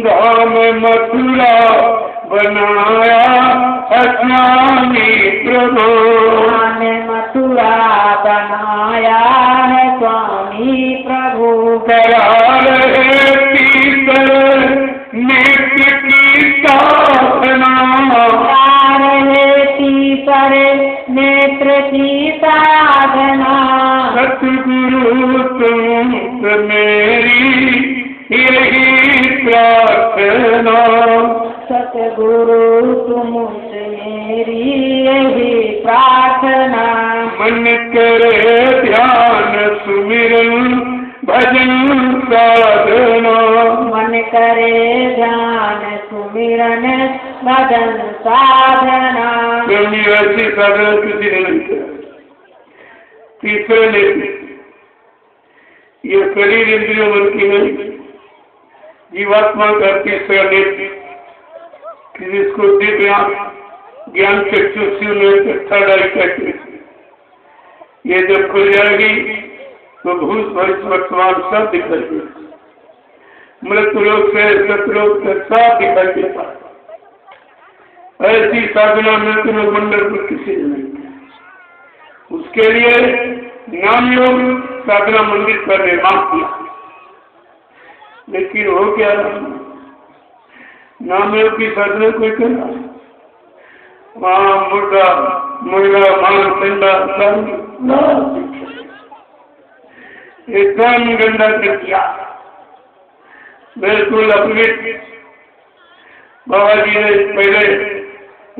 धाम मथुरा बनाया है स्वामी प्रभु। धाम मथुरा बनाया है स्वामी प्रभु। करा रहे तीसर नेत्र की साधना। तीसर नेत्र की साधना। सतगुरु तुमसे मेरी यही प्रार्थना। सतगुरु तुमसे मेरी यही प्रार्थना। मन करे ध्यान सुमिरन भजन साधना। मन करे ध्यान सुमिरन भजन साधना। क्योंकि ऐसी साधना किसी ने नहीं किया। तीसरे ने ये शरीर इंद्रियों मन की नहीं, जीवात्मा का तीसरा नेत्र जिसको दिव्य ज्ञान चक्षुषी थर्ड आई कहते, ये जब खुल जाएगी तो भूत भविष्य वर्तमान सब दिखाई देगा। मृत्यु लोक से सतलोक से सब दिखाई देता। ऐसी साधना मृत्यु लोक मंडल पर किसी ने नहीं किया। उसके लिए नाम योग साधना मंदिर का निर्माण किया, लेकिन हो क्या नाम योग की साधना कोई करना, वहां मुर्गा मुर्गा मान ठंडा एकदम गंदा कर दिया, बिल्कुल अपवित्र। बाबा जी ने पहले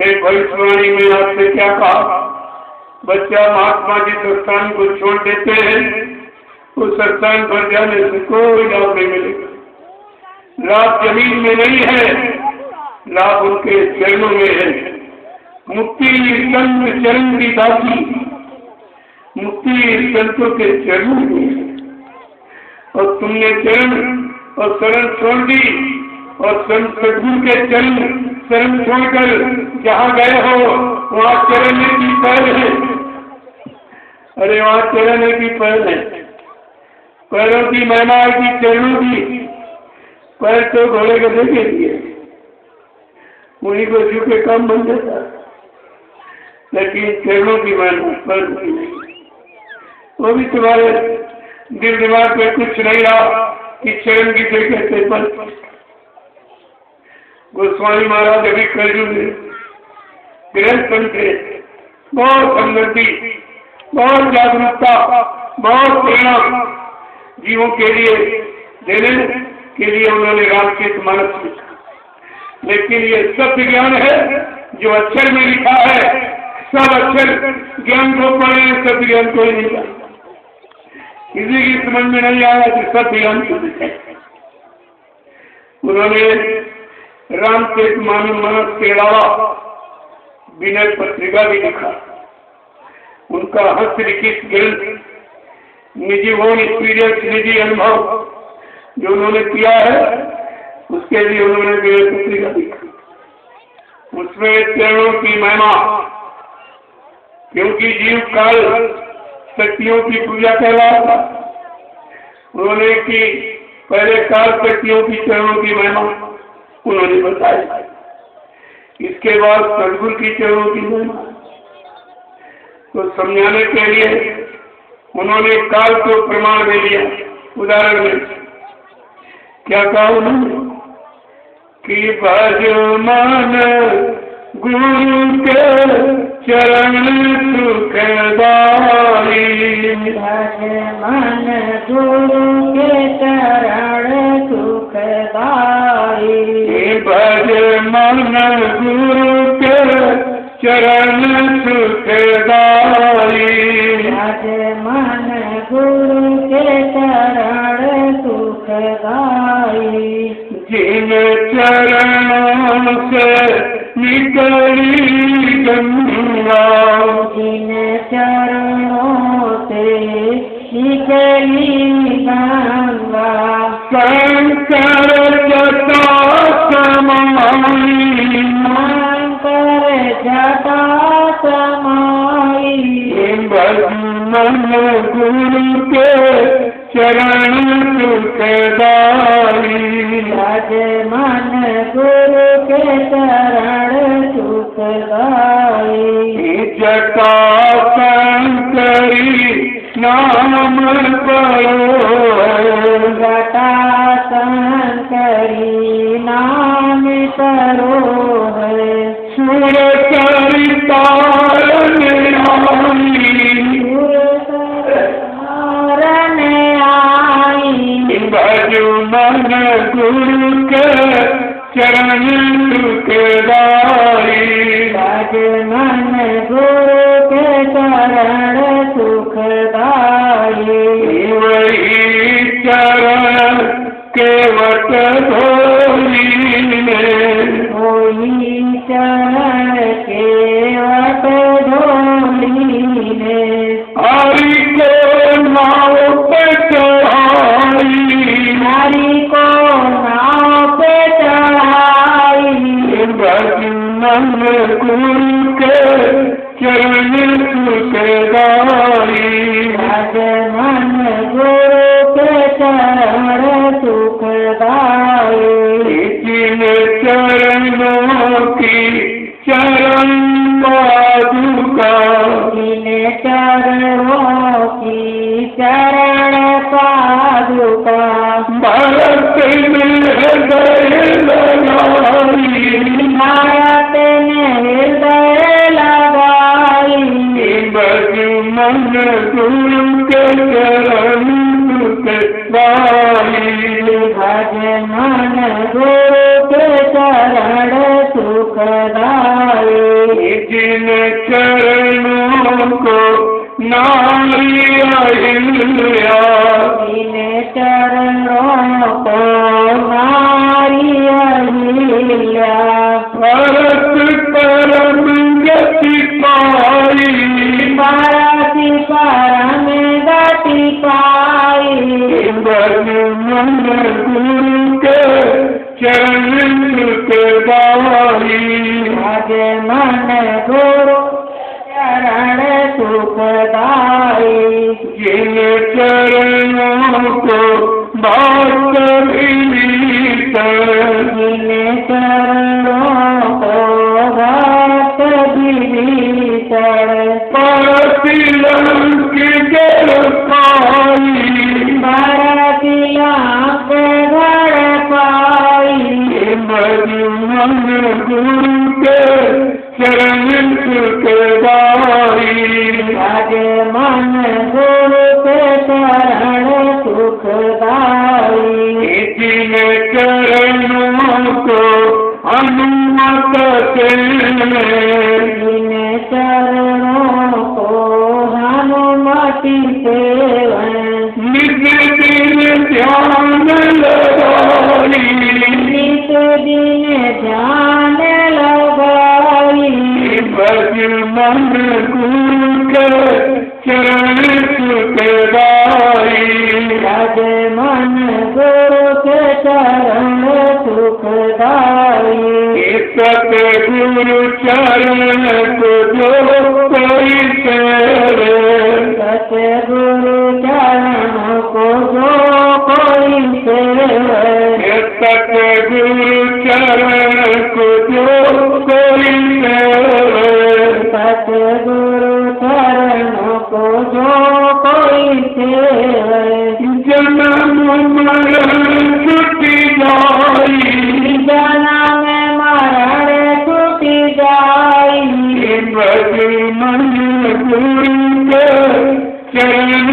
एक भविष्यवाणी में आपसे क्या कहा, बच्चा महात्मा जी संस्थान को छोड़ देते हैं, उस संस्थान पर जाने से कोई लाभ नहीं मिलेगा। लाभ जमीन में नहीं है, लाभ उनके चरणों में है। मुक्ति संत चरण की दासी, मुक्ति संतों के चरणों में है। और तुमने चरण और शरण छोड़ दी, और संत सदगुरु के चरण शरण छोड़कर जहाँ गए हो वहाँ चरण की पैर है। अरे वहाँ चरण की पैर है, पैरों की महिमा की, चरणों की। पैर तो घोड़े को देखे दिए, उन्हीं को छू के काम बन जाता, लेकिन चरणों की महिमा पैर की नहीं। वो भी तुम्हारे दिल दिमाग में कुछ नहीं रहा कि चरण की कहते पर। गोस्वामी महाराज अभी कलयुग में गृहस्थ थे, बहुत समृद्धि, बहुत जागरूकता, बहुत प्रेरणा जीवों के लिए देने के लिए उन्होंने रामचरितमानस लिखा। लेकिन ये सत्य ज्ञान है जो अक्षर में लिखा है, सब अक्षर ज्ञान को पढ़े, सत्य ज्ञान को ही नहीं जानता। किसी की समझ में नहीं आया कि सत्य ज्ञान को लिखा। उन्होंने रामचरितमानस के अलावा विनय पत्रिका भी लिखा। उनका हस्तलिखित ग्रंथ निजी होम एक्सपीरियंस, निजी अनुभव जो उन्होंने किया है, उसके लिए उन्होंने विनय पत्रिका लिखा। उसमें चरणों की महिमा, क्योंकि जीव काल शक्तियों की पूजा कर रहा था, उन्होंने की पहले काल शक्तियों की चरणों की महिमा उन्होंने बताई। इसके बाद सदगुरु की चरणों की महिमा तो समझाने के लिए उन्होंने काल को प्रमाण में लिया। उदाहरण में क्या कहा उन्होंने कि भज मन गुरु के चरण सुखदाई, भज मन गुरु के चरण सुखदाई, भज मन गुरु के चरण सुखदाई, भज मन गुरु के चरण सुखदाई। जिन चरणों से निकली गंगा, जिन चरणों से निकली गंगा, शंकर जटा समाई, शंकर जटा समाई। भज मन गुरु के चरण सुखदाई, भज मन गुरु के चरण सुखदाई। जटा शंकरी नाम पढ़ो, जटा शंकरी नाम करो है। सुर सरिता भज मन गुरु के चरण सुखदाई, भज मन गुरु के चरण सुखदाई। वही चरण के वट ढोलीने हरि को नाव पे चढ़ाई, हरि को नाव पे चढ़ाई भजन गुरु के चरण सुखदाई, भजन गुरु के चरण सुखदाई जिन चरणों की चरण पादुका, जिन चरणों की चरण पादुका भरत में हृदय लगाई, भारत में हृदय लगाई भजन गुरु के चरण सुखदाई, भजन गुरु के चरण सुखदाई जिन चरणों को नारी अहिल्या, जिन चरणों को नारी अहिल्या भरत परम गति पाई, भारती परम गति पाई भजन गुरु के चरण सुखदाई, भजन गुरु चरण सुखदाई जिन चरणों को भक्त विनीत, जिन चरणों को भक्त विनीतर परतिलंक जल पाई, भारतीयांक घर पाई भजन गुरु के चरण सुखदाई, भजन गुरु के चरण सुखदाई जिन चरणों को अनुमत से, जिन चरणों को हनुमति सेवन निज दिन ध्यान लगाई, नित दिन ध्यान लगाई भजन गुरु के चरण सुखदाई, भजन गुरु के चरण सुखदाई सतगुरु चरण को जो कोई सेवे, सतगुरु चरण को जो कोई सेवे सतगुरु चरण को जो कोई सेवे, सतगुरु चरण को जो कोई सेवे जन्म मरण छुटी जाई, जन्म मरण छूटी जाई भजन गुरु के चरण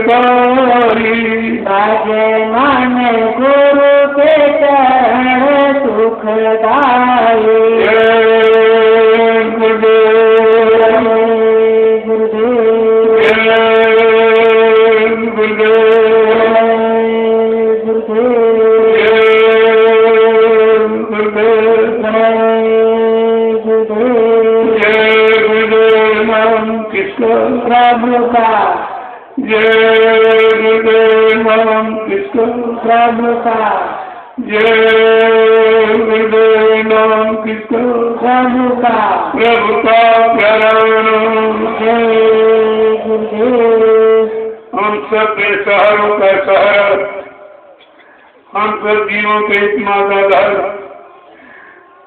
सुखदाई, भजन गुरु के चरण सुखदाई जय गुरुदेव, गुरुदेव जय गुरुदेव, गुरुदेव जय गुरुदेव, गुरुदेव जय गुरुदेव नाम कृष्ण, प्रभु का जय गुरुदेव नाम कृष्ण, प्रभु का जय गुरुदेव नाम कृष्ण, प्रभु का प्रभु का प्रणाम। जय गुरुदेव हम सब बेसहारों का सहारा, हम सब जीवों के इतना आधार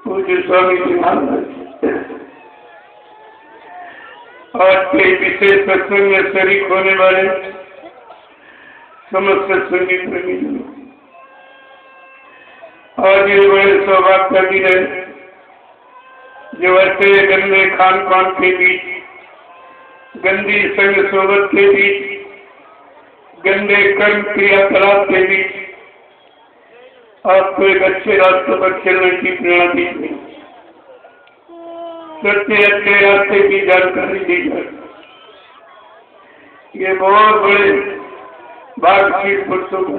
पूज्य स्वामी जी महाराज आज के विशेष सत्संग में शरीक होने वाले समस्त सत्संगी प्रेमी जनों, आज ये बड़े सौभाग्य का दिन है जो ऐसे गंदे खान पान के बीच, गंदी संग सोबत के बीच, गंदे कर्म क्रियाकलाप के बीच आपको एक अच्छे रास्ते पर चलने की प्रेरणा दी गई, सत्य अच्छे रास्ते की जानकारी दी जाए। ये बहुत बड़े भाग्यशील पुरुषों को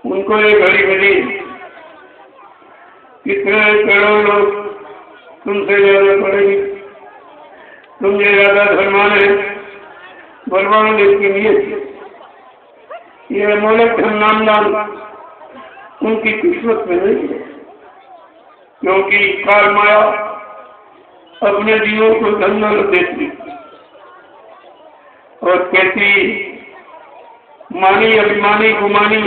उनको ये घड़ी मिली कितने करोड़ लोग तुमसे ज्यादा पढ़ेंगे, तुमसे ज्यादा धनवान है, बलवान, लेकिन ये अमोलक धन नामदान उनकी किस्मत में नहीं है, क्योंकि काल माया अपने जीवों को धन दौलत देती और कहती मानी अभिमानी गुमानी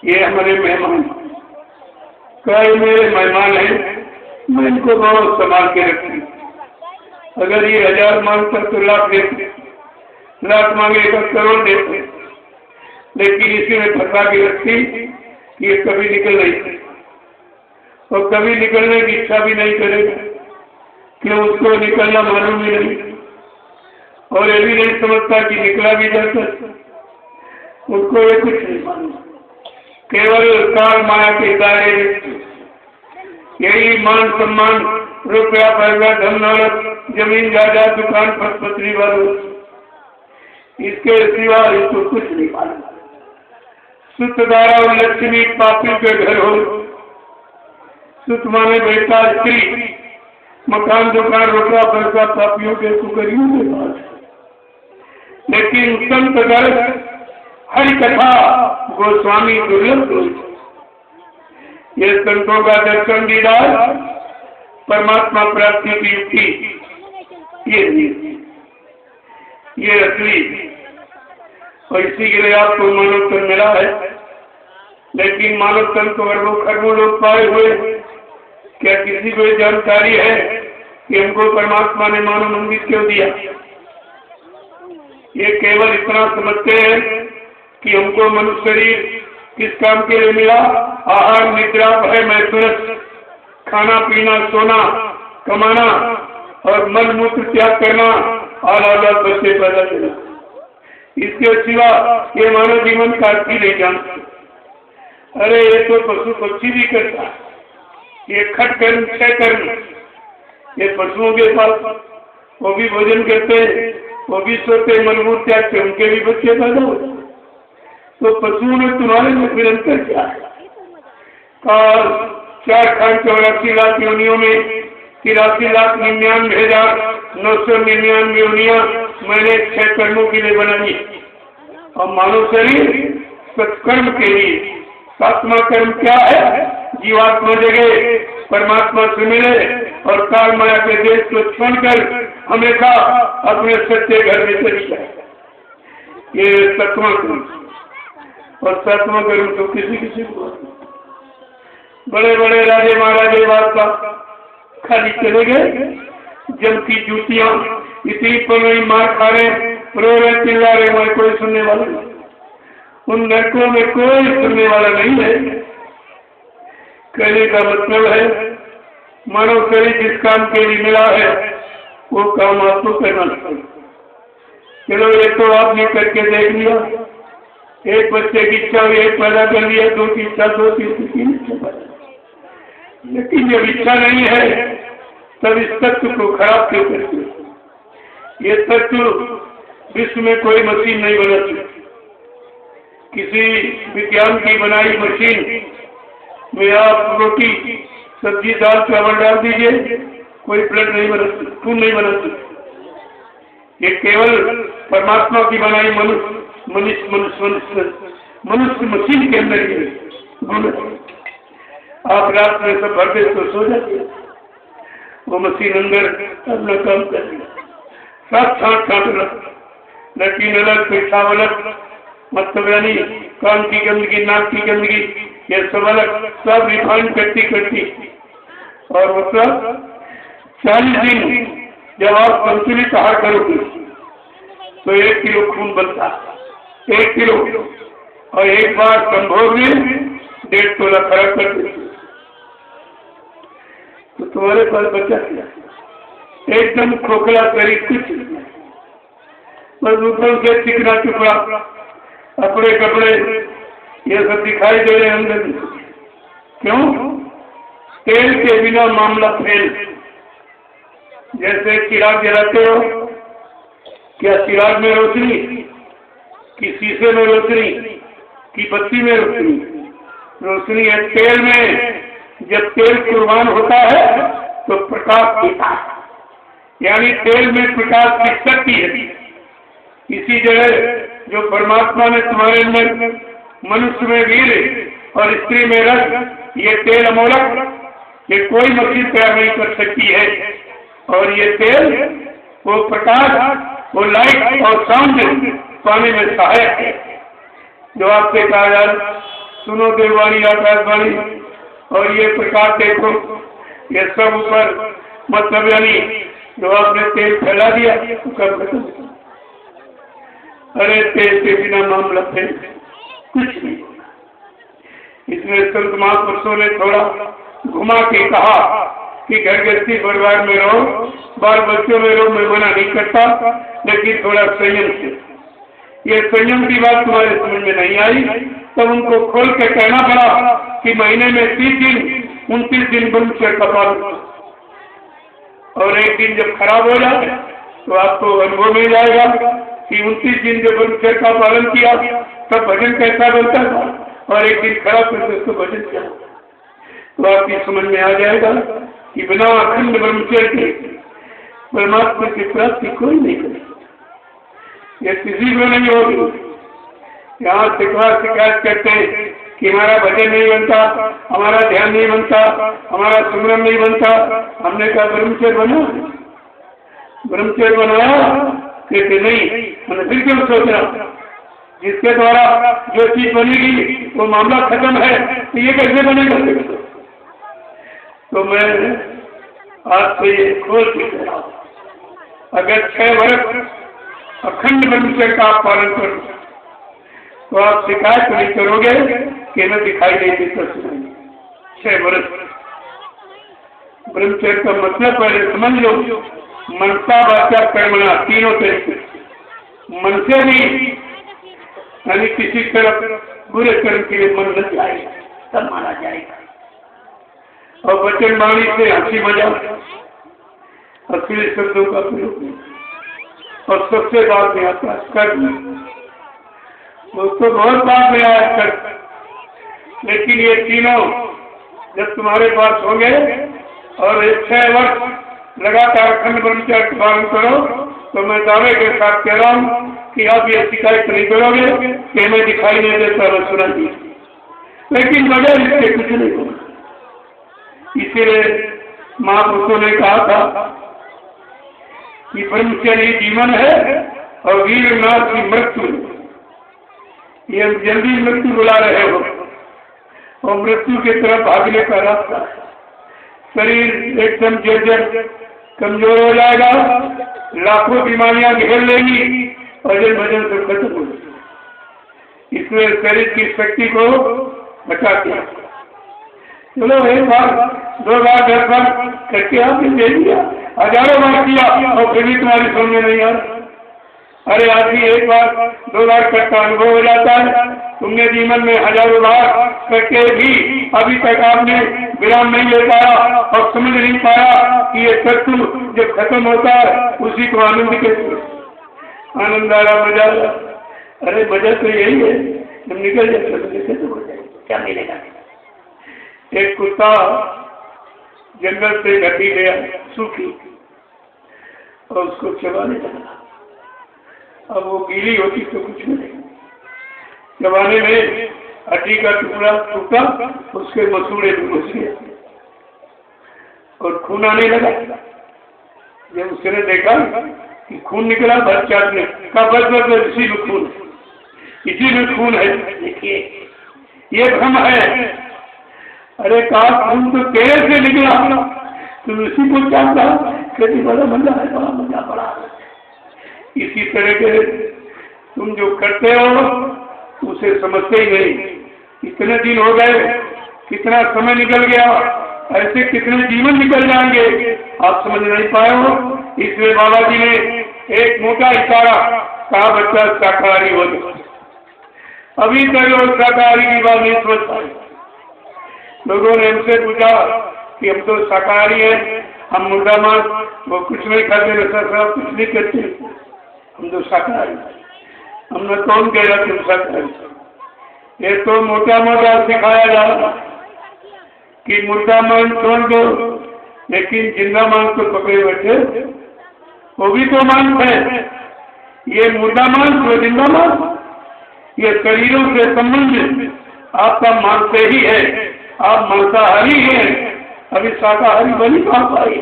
ये हमारे मेहमान, कई मेरे मेहमान हैं, मैं इनको बहुत संभाल के रखती। अगर ये 1000 मांगता तो लाख देते, लाख मांगेगा करोड़ देते, लेकिन इसी में फंसा के रखती कि ये कभी निकल नहीं सकती और कभी निकलने की इच्छा भी नहीं करेगा, कि उसको निकलना मालूम ही नहीं और ये भी नहीं समझता कि निकला भी जाता, उसको ये कुछ नहीं मालूम, केवल काल माया के दायरे में यही मान सम्मान, रुपया पैसा, धन दौलत, जमीन जायदाद, दुकान पत्नी वालों, इसके सिवा इसको कुछ नहीं मालूम। सुत द्वारा लक्ष्मी पापी के घर हो, सुत माने बेटा स्त्री, मकान दुकान रुपया पैसा पापियों के कुकरियों के पास, लेकिन संत घर हरि कथा गोस्वामी दुर्लभ। ये संतों का दर्शन दीदार परमात्मा प्राप्ति की युक्ति ये असली, और इसी के लिए आपको मानव तन मिला है। लेकिन मानव तन को अरबों खरबों लोग पाए हुए, क्या किसी को जानकारी है कि हमको परमात्मा ने मानव मंदिर क्यों दिया? ये केवल इतना समझते हैं कि हमको मनुष्य शरीर किस काम के लिए मिला, आहार निद्रा भय मैथुन, खाना पीना सोना कमाना और मन मूत्र त्याग करना, औलाद बच्चे पैदा करना, इसके सिवा ये मानव जीवन का अर्थ ही नहीं जानते। अरे ये तो पशु पक्षी भी करता है, ये खट कर्म क्षय कर्म, ये पशुओं के पास वो भी भोजन करते हैं, वो भी सोते, मनमूत्र त्याग के उनके भी बच्चे पैदा होते। तो पशुओं ने तुम्हारे में फिर अंतर क्या है? 4,84 लाख योनियों में 83,99,999 योनियां मैंने 6 कर्मों के लिए बनाई, और मानव शरीर सत्कर्म के लिए। 7वां कर्म क्या है? जीवात्मा जगह परमात्मा से मिले और काल माया के देश को छोड़कर हमेशा अपने सच्चे घर में चली जाए, ये 7वां कर्म। और 7वां कर्म तो किसी को बड़े बड़े राजे महाराजे वार्ता खाली चले गए, जब की जूतियां इतनी पड़ी मार खा रहे, रो रहे, चिल्ला रहे, वहां कोई सुनने वाला नहीं, उन नरकों में कोई सुनने वाला नहीं है। कहने का मतलब है मानव शरीर जिस काम के लिए मिला है वो काम आपको करना चाहिए। चलो ये तो आपने करके देख लिया, एक बच्चे की इच्छा हुई, एक पैदा कर लिया, 2 की इच्छा, 2 तीन इच्छा, लेकिन जब इच्छा नहीं है तब इस तत्व को खराब क्यों करते? ये तत्व विश्व में कोई मशीन नहीं बना सकती, किसी विज्ञान की बनाई मशीन में आप रोटी सब्जी दाल चावल डाल दीजिए, कोई ब्लड नहीं बना सकती, खून नहीं बना सकती। ये केवल परमात्मा की बनाई मनुष्य मशीन के अंदर ही। आप रात में सब भर देते तो सो जाते, वो मशीन अंदर अपना काम कर दिया, साथ लेकिन अलग पेशाब अलग, मतलब यानी कान की गंदगी, नाक की गंदगी, ये सब अलग, सब रिफाइन करती और मतलब 40 दिन जब आप संतुलित आहार करोगे तो 1 किलो खून बनता, 1 किलो, और एक बार संभोग में 1.5 तोला खराब कर देते, तो तुम्हारे पास बचा क्या? एकदम खोखला शरीर, कुछ बस ऊपर से चिकना टुकड़ा, अपने कपड़े ये सब दिखाई दे रहे अंदर। क्यों? तेल के बिना मामला फेल। जैसे चिराग जलाते हो, क्या चिराग में रोशनी, कि शीशे में रोशनी, कि बत्ती में रोशनी? रोशनी है तेल में, जब तेल कुर्बान होता है तो प्रकाश देता है, यानी तेल में प्रकाश की शक्ति है। इसी जगह जो परमात्मा ने तुम्हारे अंदर मनुष्य में वीर और स्त्री में रस, ये तेल अमोलक, ये कोई मशीन तैयार नहीं कर सकती है। और ये तेल वो प्रकाश, वो लाइट और साउंड पाने में सहायक है। जो आपसे कहा जाए सुनो देववाणी आकाशवाणी और ये प्रकाश देखो, ये सब ऊपर मतलब यानी जो आपने तेल फैला दिया तो कब खत्म? अरे तेल के बिना मामला फिर कुछ नहीं होगा। इसमें संत महापुरुषों ने थोड़ा घुमा के कहा कि घर गृहस्थी परिवार में रहो, बाल बच्चों में रहो, मैं मना नहीं करता, लेकिन थोड़ा संयम से। ये संयम की बात तुम्हारे समझ में नहीं आई, तब उनको खोल के कहना पड़ा कि महीने में 30 दिन 29 दिन ब्रह्मचर्य का पालन करो, और एक दिन जब खराब हो जाए तो आपको अनुभव मिल जाएगा कि 29 दिन जब ब्रह्मचर्य का पालन किया तब भजन कैसा बनता था, और एक दिन खराब करके उसको भजन किया तो आपकी समझ में आ जाएगा कि बिना अखंड ब्रह्मचर्य के परमात्मा की प्राप्ति कोई नहीं करेगी। ये किसी को नहीं होगी। यहाँ शिकायत करते हैं कि हमारा भजन नहीं बनता, हमारा ध्यान नहीं बनता, हमारा सुमरन नहीं बनता। हमने कहा ब्रह्मचर्य बना, ब्रह्मचर्य बनाया कहते नहीं, मैंने फिर क्यों सोचा जिसके द्वारा जो चीज बनेगी वो मामला खत्म है, तो ये कैसे बनेगा? तो मैं आज से ये खोल के कह रहा हूं, अगर 6 वर्ष अखंड ब्रह्मचर्य का आप पालन करो तो आप शिकायत नहीं करोगे कि मैं दिखाई नहीं देता सुनाई। 6 वर्ष ब्रह्मचर्य का मतलब पहले समझ लो, मनसा वाचा कर्मणा, तीनों तरीके। मन से नहीं, यानी किसी तरफ बुरे कर्म के लिए मन न जाएगा तब माना जाएगा। और वचन वाणी से हंसी मजाक, असली शब्दों का प्रयोग, और सबसे बाद में आता है कर्म। दोस्तों बहुत बात में आया कर्म, लेकिन ये तीनों जब तुम्हारे पास होंगे और 6 वर्ष लगातार अखंड ब्रह्मचर्य का पालन करो तो मैं दावे के साथ कह रहा हूँ कि आप ये शिकायत नहीं करोगे कि हमें दिखाई नहीं देता और सुना दी, लेकिन बगैर इसके कुछ नहीं होगा। इसीलिए महापुरुषों ने कहा था कि ब्रह्मचर्य जीवन है और वीरनाथ की मृत्यु। ये जल्दी मृत्यु बुला रहे हो और मृत्यु की तरफ भागने का रास्ता। शरीर एकदम जर्जर कमजोर हो जाएगा, लाखों बीमारियां घेर लेंगी और जन भजन से खत्म हो जाएगी। इसलिए शरीर की शक्ति को बचा के चलो, 1 बार 2 बार 10 बार करके आपने दे दिया, हजारों बार किया और फिर भी तुम्हारी समझ में नहीं आ रहा। अरे आदमी 1 बार 2 बार करता अनुभव हो जाता है, तुमने जीवन में हजारों बार करके भी अभी तक आपने विराम नहीं ले पाया और समझ नहीं पाया कि ये तत्व जब खत्म होता है उसी को आनंद कहते, आनंद आ रहा, मजा आ रहा। अरे मजा तो यही है, जब निकल जाए तो कैसे तो हो जाए, क्या मिलेगा? एक कुत्ता जंगल से घटी गया सूखी और उसको चबाने लगा। अब वो गीली होती तो कुछ नहीं, चबाने में हड्डी का टुकड़ा टूटा, उसके मसूड़े में घुस गए और खून आने लगा। जब उसने देखा कि खून निकला, बच्चा ने कहा बस इसी में खून, इसी में खून है, देखिए ये भ्रम है। अरे कहा खून तो तेरे से निकला, तुम इसी को चाहता, कहती बड़ा मजा है, बड़ा मजा, बड़ा। इसी तरह के तुम जो करते हो उसे समझते ही नहीं। कितने दिन हो गए, कितना समय निकल गया, ऐसे कितने जीवन निकल जाएंगे, आप समझ नहीं पाए हो। इसलिए बाबा जी ने एक मोटा इशारा कहा, बच्चा शाकाहारी हो जाए। अभी तक लोग शाकाहारी की बात नहीं समझ पाए। लोगों ने हमसे पूछा कि हम तो शाकाहारी हैं, हम मुर्गा मांस वो कुछ नहीं खाते, नशा शराब कुछ नहीं करते, हम तो शाकाहारी। हमने कौन कह रहा तुम शाकाहारी? ये तो मोटा मोटा सिखाया जा रहा कि मुर्दा मांस छोड़ दो, लेकिन जिंदा मांस को पकड़े बैठे, वो भी तो मांस है। ये मुर्दा मांस, वो जिंदा मांस, ये शरीरों से संबंधित आपका मांस से ही है। आप मांसाहारी हैं, अभी शाकाहारी बनी कहाँ पाई।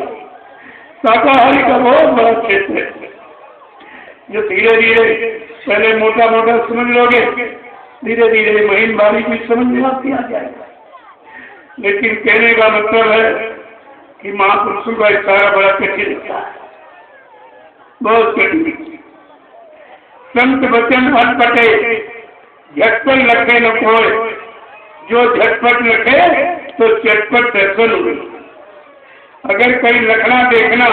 शाकाहारी का बहुत बड़ा क्षेत्र है, जो धीरे धीरे पहले मोटा मोटा समझ लोगे, धीरे धीरे महीन बारीक भी समझ में आती आ जाएगा। लेकिन कहने का मतलब है कि महापुरुषों का इशारा बड़ा कठिन होता है, बहुत कठिन। संत वचन अटपटे, झटपट लखे न कोय, जो झटपट लखे तो चटपट दर्शन हुए। अगर कहीं लखना देखना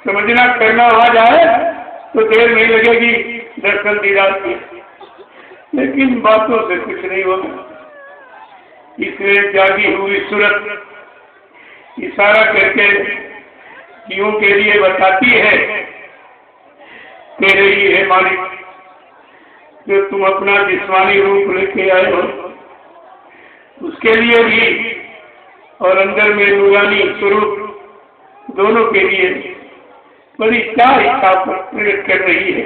समझना करना आ जाए तो देर नहीं लगेगी, दर्शन दीदार की, लेकिन बातों से कुछ नहीं होगा। इसलिए जागी हुई सूरत इशारा करके जीवों के लिए बताती है, कह रही है मालिक, जो तुम अपना जिस्मानी रूप लेके आए हो उसके लिए भी, और अंदर में नूरानी स्वरूप दोनों के लिए बड़ी क्या इच्छा प्रकट कर रही है।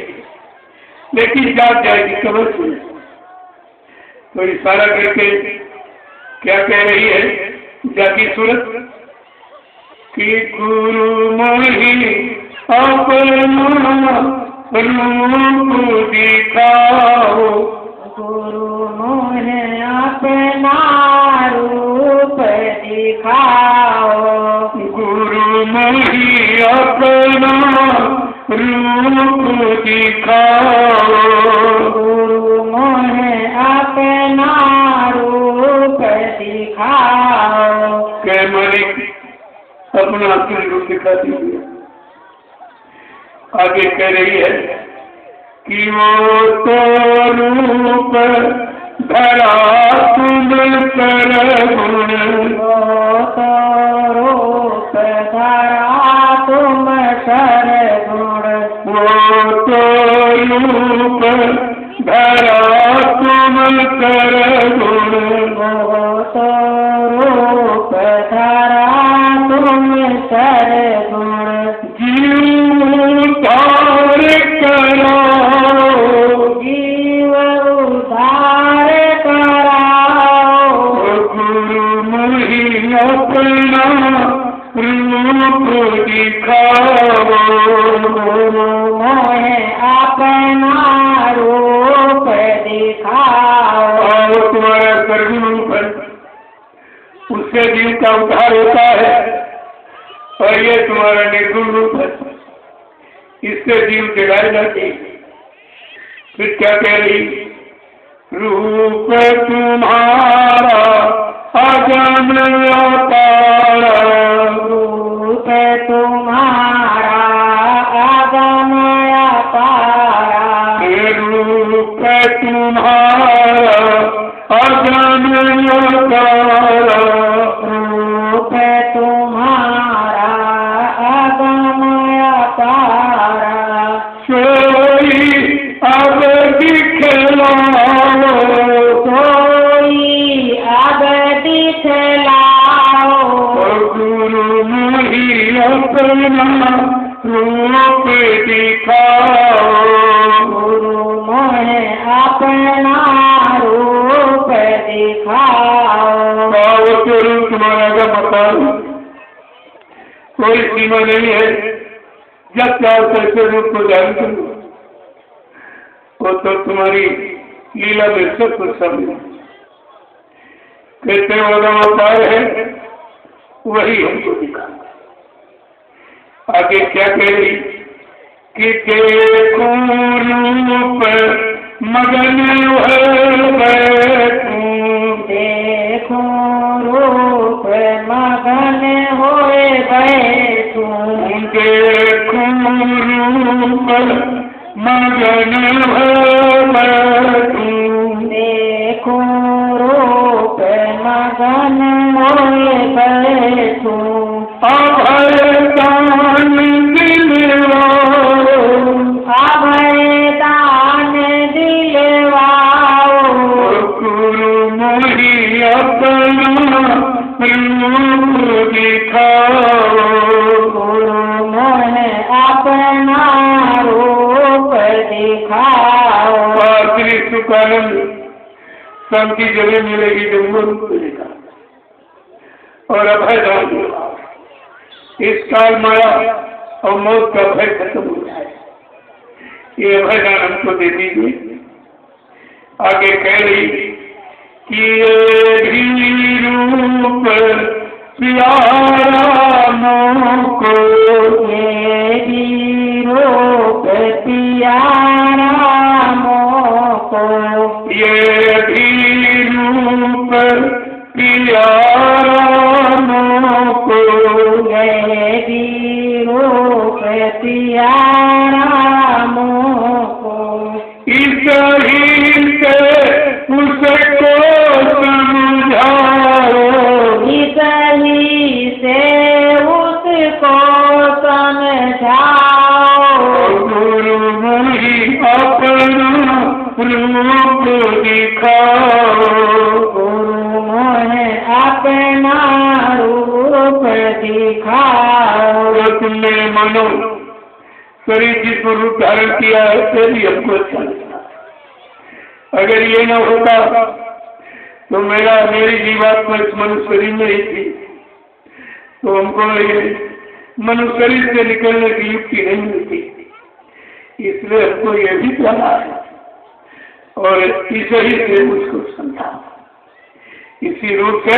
लेकिन जाग जाएगी कबर से, तो इशारा करके क्या कह रही है जागी सूरत कि गुरु मोहि अपना रूप दिखाओ, गुरु मोहे अपना रूप दिखाओ, गुरु मोहि अपना रूप दिखाओ, गुरु मोहे अपना रूप दिखाओ। के मालिक अपना असली रूप दिखा दीजिए। आगे कह रही है कि वो तो रूप धरा तुम कर गुण, वो तो रूप धरा तुम कर गुण, वो तो रूप धरा तुम कर गुण, वो तो रूप धरा तुम कर गुण, जीव उद्धार कराओ, जीव उद्धार कराओ, गुरु मोहि अपना रूप दिखाओ, गुरु मोहे अपना रूप दिखाओ। और तुम्हारा सर्वगुण रूप है, उससे जीव का उद्धार होता है, और ये तुम्हारा निर्गुण रूप है, इससे जीव जगाए जाते। फिर क्या कह रही, रूप तुम्हारा अगम अपार, रूप तुम्हारा अगम अपार, रूप तुम्हारा अगम अपार, रूप तुम्हारा अगम अपार, सोई अब दिखलाओ, कोई अब दिखलाओ, गुरु मोहि अपना रूप दिखाओ, गुरु मोहे अपना रूप दिखाओ। वो रूप तुम्हारा का बताओ, कोई सीमा नहीं है, जब चाहो तैसे रूप को जान करो, वो तो तुम्हारी लीला में सब कुछ समझ। कहते वाला उपाय है वही हमको दिखा। आगे क्या कह रही कि देखो रूप मगन बैठूं, देखो रूप मगन होए बैठूं, देखो रूप मगन बैठूं, देखो रूप मगन होए बैठूं, अभय दान दिलवाओ, अभय दान दिलवाओ, गुरु मोहि अपना दिखाओ। गुरु मोहे अपना रूप दिखाओ। श्री सुखानंद शांति जगह मिलेगी जब वो रूप दिखा और अभय दान इस काल माया और मौत का भय खत्म हो जाए, ये अभय दान हमको दे दीजिए। आगे कह रही कि ये भी रूप प्यारा मोको, ये भी रूप प्यारा मोको। ये भी रूप प्यारा मोको। ये भी रूप प्यारा मोको। इस ही से उसको समझाओ। इस ही से उसको समझाओ। गुरु मुनि अपना रूप दिखाओ। गुरु मोहे अपना रूप दिखाओ। तुमने मानो शरीर जिसको रूप धारण किया है तभी हमको अच्छा लगता। अगर ये न होता तो मेरी जीवात्मा इस मनुष्य शरीर में ही थी, तो हमको ये मनुष्य शरीर से निकलने की युक्ति नहीं मिलती। इसलिए हमको ये भी जाना है और इसे ही से उसको समझा। इसी रूप से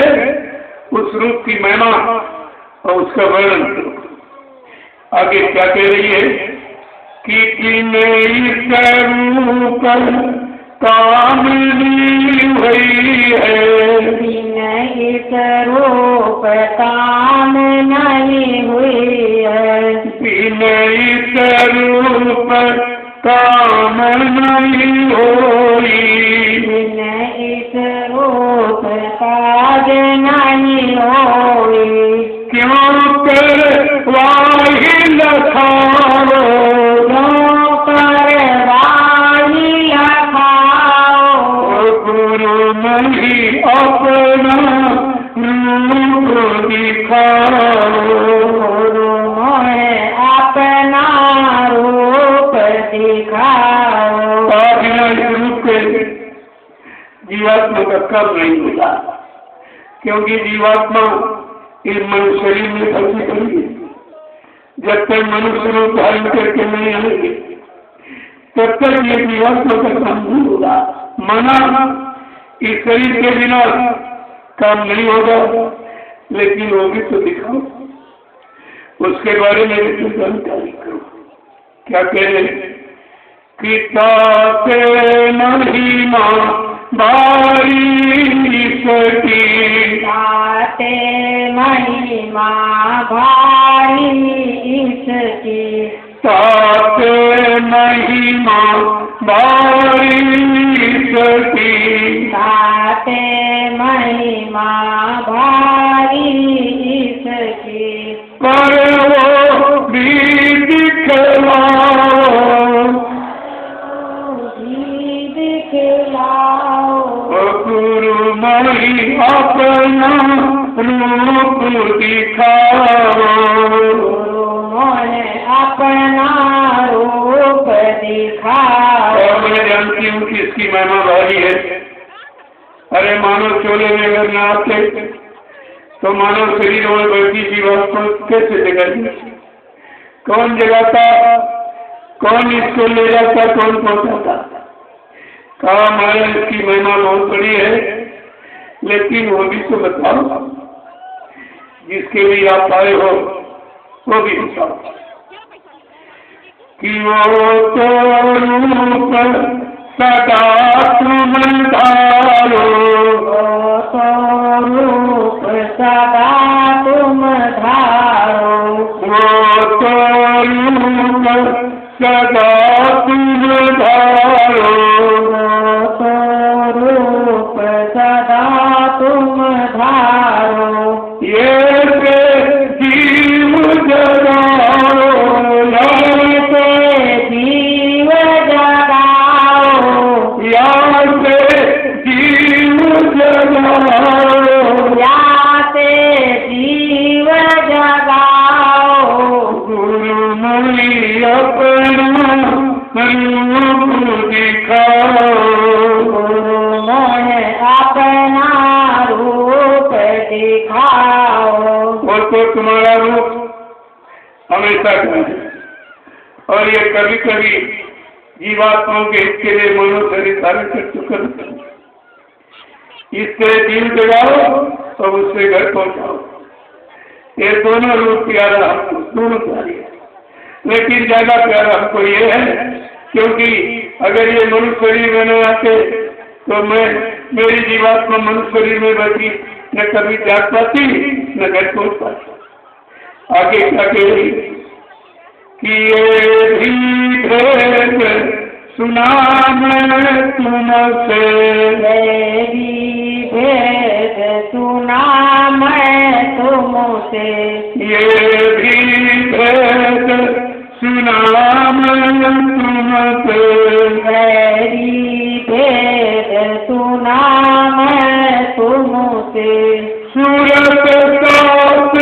उस रूप की महिमा और उसका वर्णन करो। आगे क्या कह रही है कि नई स्वरूप कामनी हुई है। नई स्वरूप काम नहीं हुई है। नई स्वरूप काम नहीं होई। नई स्वरूप काज नहीं होई। क्यों कर वाही लखाओ। क्यों कर वाही लखाओ। गुरु मुनि अपना रूप दिखाओ। गुरु मोहे अपना रूप दिखाओ। रूप के जीवात्मा का कब नहीं होता, क्योंकि जीवात्मा इस मनुष्य शरीर में फंसी पड़ी है। जब तक मनुष्य रूप धारण करके नहीं आएंगे तब तक ये जीवात्मा का काम नहीं होगा। माना इस शरीर के बिना काम नहीं होगा, लेकिन होगी तो दिखाओ, उसके बारे में भी जानकारी करो। क्या कह रहे कि ताते महिमा भारी सती। ताते महिमा भारी इसकी। ताते महिमा भारी सती। ताते महिमा भारी इसकी। पर वो भी दिखलाओ। गुरु मुनि अपना रूप दिखाओ। गुरु मोहे अपना रूप दिखाओ। और मैं जानती हूँ कि इसकी महिमा भारी है। अरे मानव चोले में अगर न आते तो मानव शरीर में बैठी जीवात्मा कैसे जगाती? कौन जगाता, कौन इसको ले जाता, कौन पहुंचाता? कहा माया इसकी महिमा बहुत बड़ी है, लेकिन वो भी तो बताओ, जिसके लिए आप आए हो वो भी बताओ कि वो तो रूप सदा तुम धारो। वो तो रूप सदा तुम धारो। वो तो रूप सदा तुम धारो। रूप सदा तुम धारो। ये जीव जगाओ। से जीव जगाओ। या से जीव जगाओ। या से जीव रूप दिखाओ। गुरु मोहे अपना रूप दिखाओ। वो तो तुम्हारा रूप हमेशा का है, और ये कभी कभी जीवात्माओं के हित के लिए मनो शरीर धारण कर चुका है। इससे दिल जगाओ और उससे घर पहुंचाओ। ये दोनों रूप प्यारा हमको, दोनों प्यारी है, लेकिन ज्यादा प्यारा हमको ये है क्योंकि अगर ये मनुष्य शरीर में न आते तो मेरी जीवात्मा मनुष्य शरीर में बैठी न कभी जाग पाती न घर पहुंच पाती। आगे क्या कह रही कि ये भी भेद सुना मैं तुमसे, ये भी भेद सुना मैं तुमसे। ये भी भेद सुना मैं तुमसे, ये भी भेद सुना मैं तुमसे। सूरत सात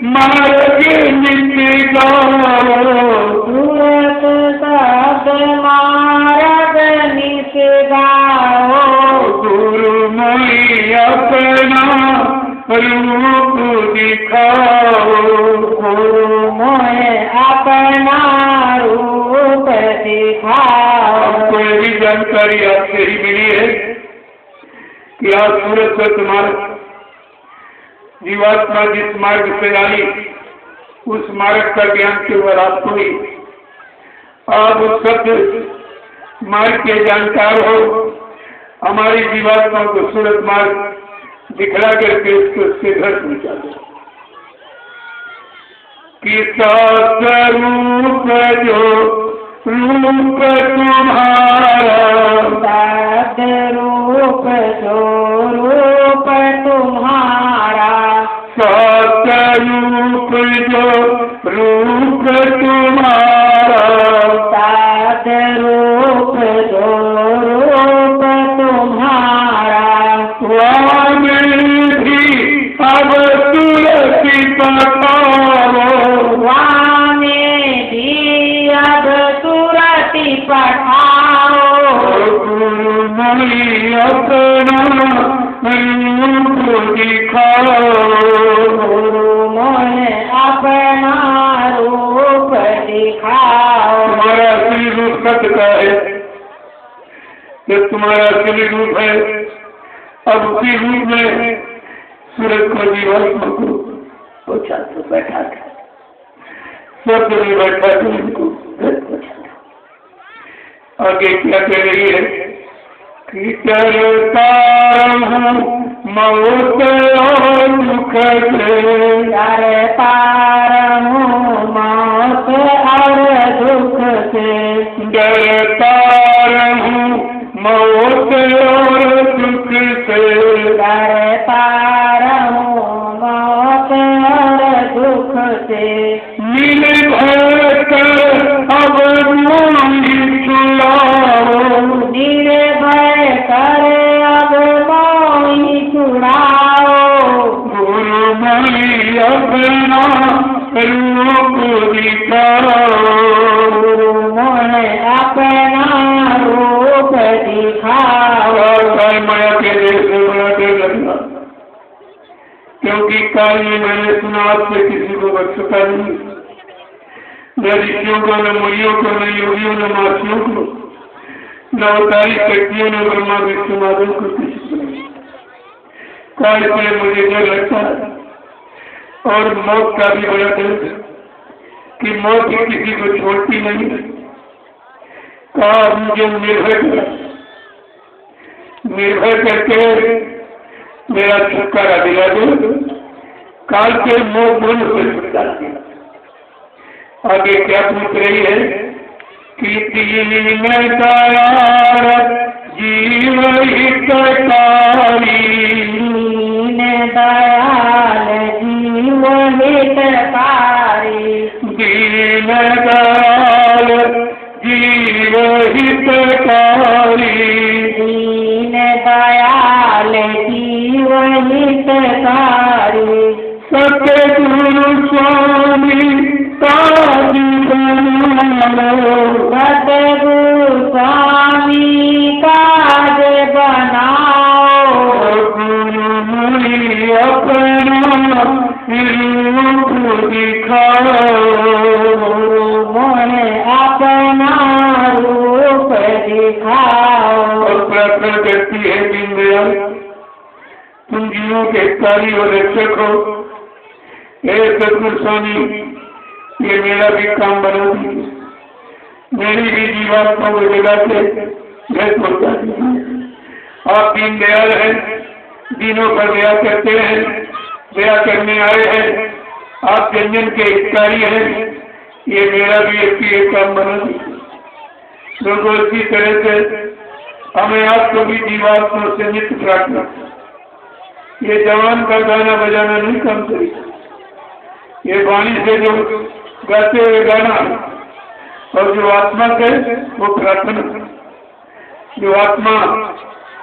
मार्ग नित गाओ, सूरत सात मार्ग नित गाओ। गुरु मोहि अपना रूप दिखाओ। गुरु मोहे अपना रूप दिखाओ। हमको ये भी जानकारी आपसे ही मिली है कि आज सूरत से तुम्हारा जीवात्मा जिस मार्ग से आई उस मार्ग का ज्ञान केवल आपको ही, आप उस सत्य मार्ग के जानकार हो। हमारी जीवात्मा को सूरत मार्ग दिखला करके उसके घर पहुंचा दो कि स्वरूप जो रूप तुम्हारा, साध रूप जो रूप तुम्हारा। स्वरूप जो रूप तुम्हारा, साध रूप जो रूप तुम्हारा। स्वामी भी अब तुलसी पठाओ, स्वामी भी अब तुरति पठाओ। गुरु मोहि अपना रूप दिखाओ। गुरु मोहे अपना रूप दिखाओ। तुम्हारा असली रूप सत्य का है, जब तुम्हारा असली रूप है अब उसी रूप में सूरज को जीवात्मा को पहुंचा दो, बैठा था सब में बैठा दो, उनको घर पहुंचा दो। आगे क्या कह रही है कि चलता रहूं मौत और दुख से, डरता रहूं मौत और दुख से। डरता रहूं मौत और दुख से, डरता रहूं मौत और दुख से। मिल भर कर अब मोहि छुड़ाओ, निर्भय कर अब मोहि छुड़ाओ। गुरु मोहि अपना रूप दिखाओ। गुरु मोहे अपना रूप दिखाओ। काल माया के देश से बड़ा डर लगता, क्योंकि काल में मैंने सुना आपसे किसी को बच सका नहीं, न ऋषियों को, न मुनियों को, न योगियों, न मासियों को, न अवतारी शक्तियों, न ब्रह्मा विष्णु महादेव को, किसी को नहीं। काल से मुझे डर लगता है, और मौत का भी बड़ा डर है कि मौत किसी को छोड़ती नहीं। कहा मुझे निर्भय करके मेरा छुटकारा दिला दो, काल के मोह बोल से छुटकारा दिला। आगे क्या पूछ रही है कि दीन दयाल जीव हितकारी, दीन दयाल जीव हितकारी। दीन दयाल जीव हितकारी, दीन दयाल जीव हितकारी। सतगुरु स्वामी ताज बनाओ, सतगुरु रूप दिखाओ, मोहे अपना रूप दिखाओ। और प्रार्थना करती है दीनदयाल, तुम जीवों के हितकारी और रक्षक हो, हे सतगुरु स्वामी, ये मेरा भी काम बना दीजिए, मेरी भी जीवात्मा को जगा के मैं पहुंचा दीजिए। आप दीनदयाल हैं, दीनों पर दया करते हैं, दया करने आए हैं, आप जन जन के हितकारी हैं, ये मेरा भी एक काम बना दीजिए। लोगों इसी तरह से हमें आपको भी जीवात्मा से नित्य प्रार्थना, ये जवान का गाना बजाना नहीं काम करेगा, ये वाणी से जो गाते हुए गाना और जो आत्मा से वो प्रार्थना, जो आत्मा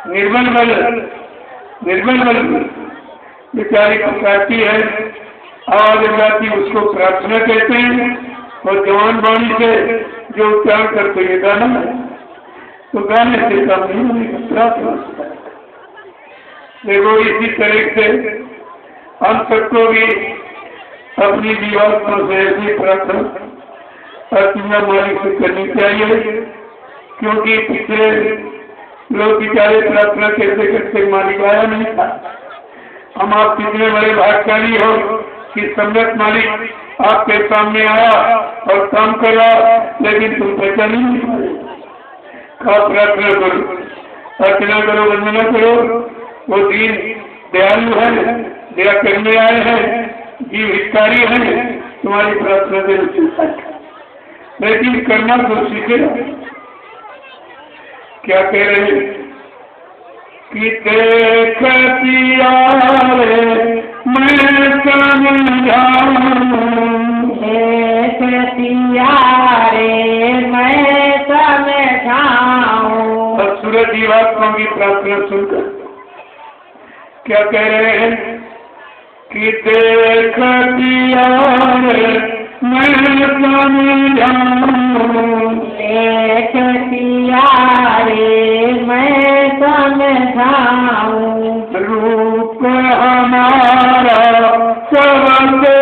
निर्मल बेचारी पुकारती है, आवाज लगाती, उसको प्रार्थना कहते हैं। और जवान वाणी से जो उच्चारण करते हैं गाना है, तो गाने से काम नहीं होगा, प्रार्थना। देखो इसी तरह से हम सबको भी अपनी जीवात्मा से ऐसी प्रार्थना प्रतिज्ञा मालिक से करनी चाहिए, क्योंकि पिछले लोग बेचारे प्रार्थना कैसे करते मालिक आया नहीं था। हम आप कितने बड़े भाग्यशाली हो कि सम्यक मालिक आपके सामने आया और काम करा, लेकिन तुम पहचान नहीं पाए। आप प्रार्थना करो, अर्चना करो, वंदना करो, वो दीन दयालु है, दया करने आए हैं, जीव हितकारी है, तुम्हारी प्रार्थना से रुचि, लेकिन करना तो सीखे। क्या कह रहे हैं कि देखतिया रे मैं समझाऊं, देखतिया रे मैं समझाऊं। और सूरज जीवात्मा की प्रार्थना सुनकर क्या कह रहे हैं कि देखतिया रे मैं समझाऊं, देखतिया रे मैं समझाऊं। रूप हमारा सबसे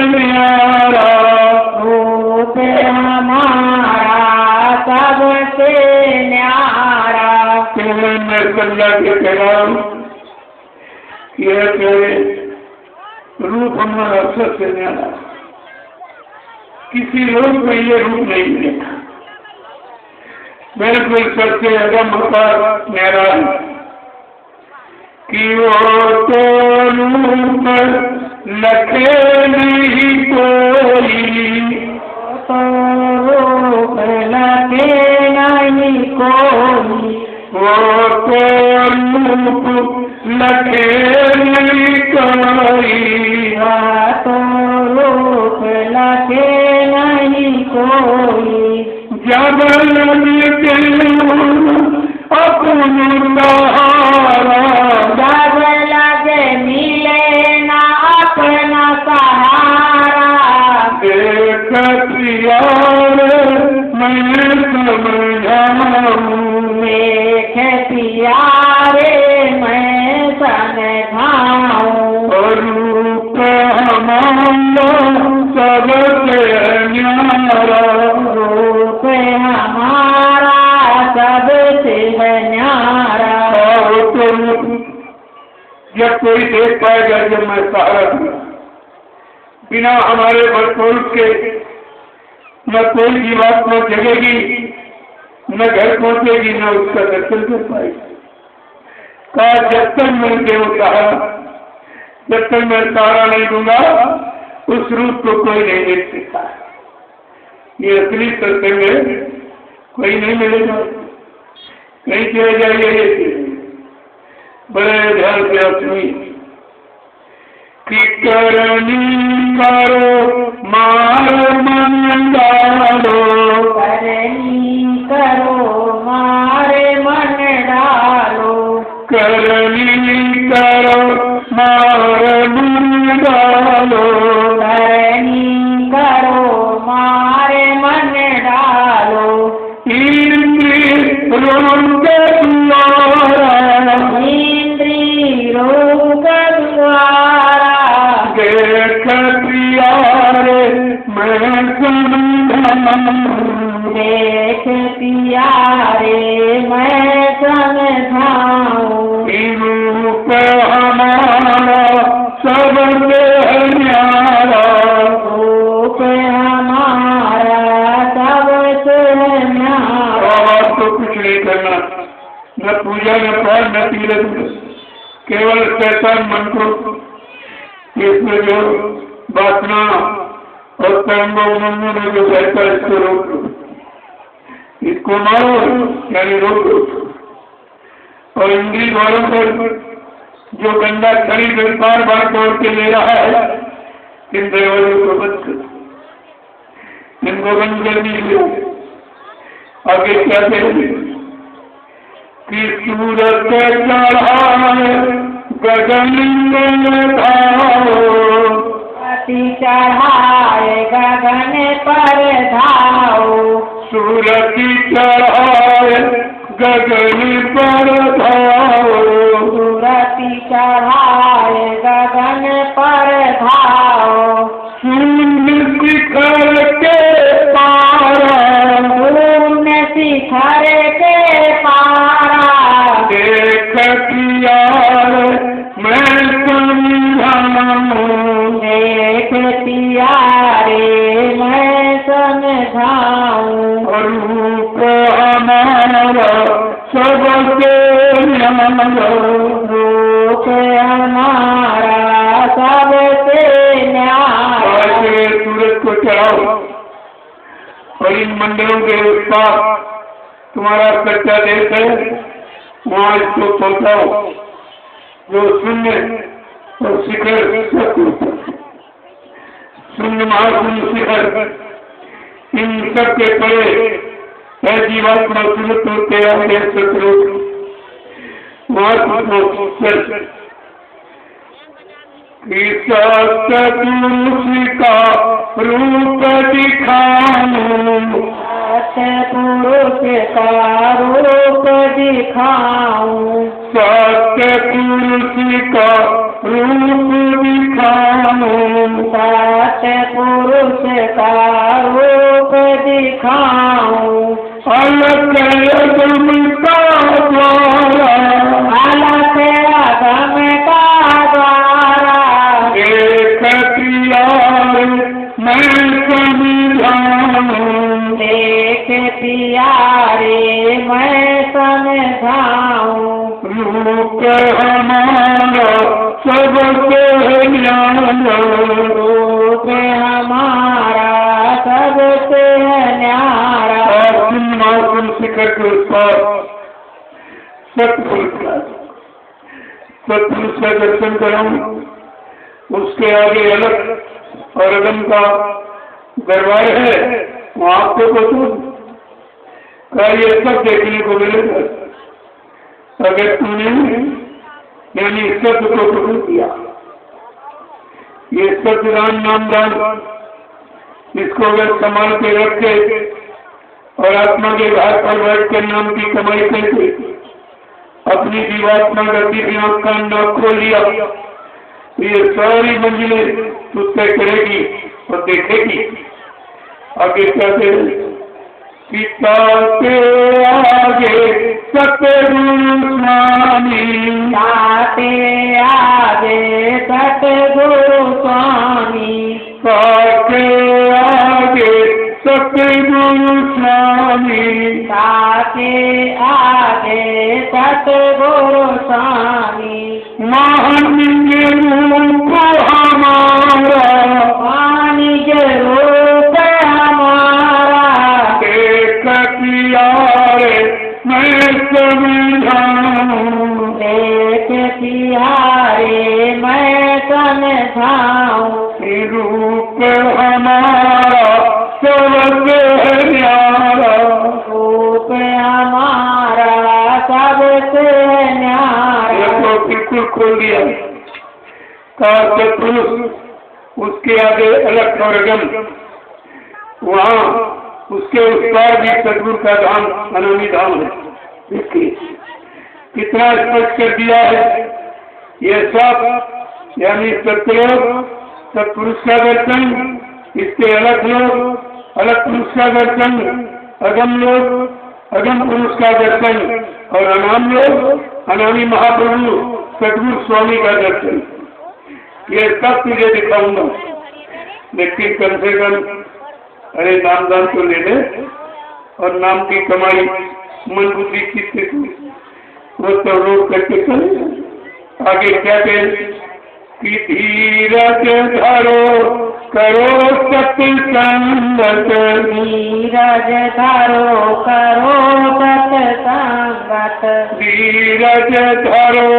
न्यारा, रूप हमारा सबसे न्यारा। मैं संज्ञा के कह रहा हूँ, यह कहे रूप हमारा सबसे न्यारा, किसी लोग को ये रूप नहीं मिलेगा, बिल्कुल सबसे अगम होता न्यारा है कि वो तो रूप लखे नहीं कोई, तो रूप लगे नहीं कोई, वो तो रूप लखे नहीं कोई, तो रूप लगे नहीं कोई। जब लगे अपना सहारा, जब लगे मिले ना अपना सहारा, देखतिया रे मैं समझाऊं, देखतिया रे मैं समझाऊं। रूप हमारा सबसे न्यारा, रूप हमारा सबसे न्यारा। जब कोई देख पाएगा जब मैं सहारा दूंगा, बिना हमारे बरतौल के न कोई जीवात्मा जगेगी, न घर पहुंचेगी, न उसका दर्शन कर पाएगी। कहा जब तक मैं देव सहारा, जब तक मैं सहारा नहीं दूंगा, उस रूप को कोई नहीं देख सकता। ये असली सत्संग है, कोई नहीं मिलेगा। कहीं चले जाइए, बड़े ध्यान से आप सुनिए कि करनी करो मार मन डालो, करनी करो मारे मन डालो, करनी करो मार मन डालो, करनी करो मारे मन डालो। इंद्री रोग द्वारा, इंद्री रोग द्वारा, देखतिया देख पिया रे मैं समझाऊं, देख पिया रे मैं समझाऊं, रूप हमारा सबसे न्यारा, रूप हमारा सबसे न्यारा। और तो कुछ नहीं करना, न पूजा न पाठ न तीर्थ, केवल शैतान मन को इसमें जो वासना और कर्मों में जो रहता है इसको रोक दो, इसको मारो यानी रोक दो। और इंद्रिय वालों पर जो गंदा शरीर बार बार तोड़ के ले रहा है, इन ड्राइवरों को बंद कर, इनको बंद कर दीजिए। आगे क्या कहेंगे कि सूरत चढ़ाए गगन में धाओ, अति चढ़ाए गगन पर धाओ, सूरत चढ़ाए गगन पर धाओ, सूरति चढ़ाए गगन पर धाओ, शून्य शिखर के पारा, शून्य शिखर के पारा, देख पिया मैं समझाऊं, देख पिया रे मैं समझाऊं, रूप हमारा सबसे न्यारा, रूप हमारा सबसे न्यारा। ऐसे सूरज को चढ़ाओ और इन मंदिरों के उस पास तुम्हारा सच्चा देश है, वहाँ इसको पहुँचाओ, जो शून्य और शिखर शून्य महाशून्य शिखर इन सबके परे है जीवात्मा सुरत होते आगे शत्रु सतपुरुष का रूप दिखाऊं, सतपुरुष का रूप दिखाऊं, सतपुरुष का रूप दिखाऊं, सतपुरुष का रूप दिखाऊं, अलग अगम का द्वारा, अलग अगम का द्वारा, देख पिया मैं समझाऊं, देख पिया रे मैं समझाऊं, रूप हमारा सबसे न्यारा, रूप हमारा सबसे न्यारा। और मासूम शिखर के उस पर सतपुरुष का दर्शन कराऊं, उसके आगे अलग और अगम का दरबार है, वहाँ आपको तो ये सब देखने को मिलेगा। अगर तुमने यानी सत्य को पकड़ दिया, ये सत्यदान नामदान, इसको अगर संभाल के रखे और आत्मा के घाट पर बैठ कर नाम की कमाई करके अपनी जीवात्मा गति की आंख का नाक खोल लिया, तो ये सारी मंजिलें तुझ तय करेगी और देखेगी। आगे कहते हैं पिता के आगे सतगुरु स्वामी, जाते आगे सतगुरु स्वामी, के आगे सतगुरु स्वामी, ताके आगे सतगुरु स्वामी, महानिज रूप हमारा, मानिज रूप हमारा, देख पिया रे मैं समझाऊं, देख पिया रे मैं समझाऊं, रूप हमारा सबसे न्यारा, रूप हमारा सबसे न्यारा। तो बिल्कुल खोल दिया। सतपुरुष उसके आगे अलग और अगम, वहाँ उसके उस पार भी सतगुरु का धाम अनामी धाम है। देखिए कितना स्पष्ट कर दिया है। ये सब यानी सत्यलोक सत्पुरुष का दर्शन, इसके अलग लोग, अलग पुरुष का दर्शन, अगम लोग, अगम पुरुष का दर्शन, और अनाम लोग, अनामी महाप्रभु सतगुरु स्वामी का दर्शन। ये सब तुझे दिखाऊंगा, लेकिन कम से कम अरे नाम दान तो ले ले, और नाम की कमाई मन बुद्धि किससे वो तो रोक करके चले। आगे क्या कहें कि धीरज धरो करो सत्संगत, धीरज धरो करो सत्संगत, धीरज धरो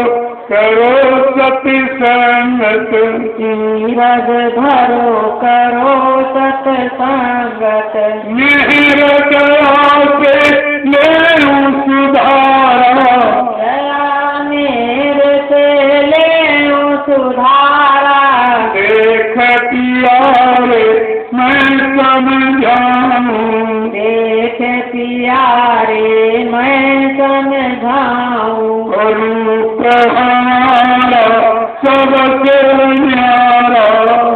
करो सत्संगत, धीरज धरो करो सत्संगत, मेहर दया से ले सुधारा, दया मेरे से ले सुधारा, देख प्यारे मैं समझाऊं, देख प्यारे मैं समझाऊं, रूप हमारा सबसे न्यारा,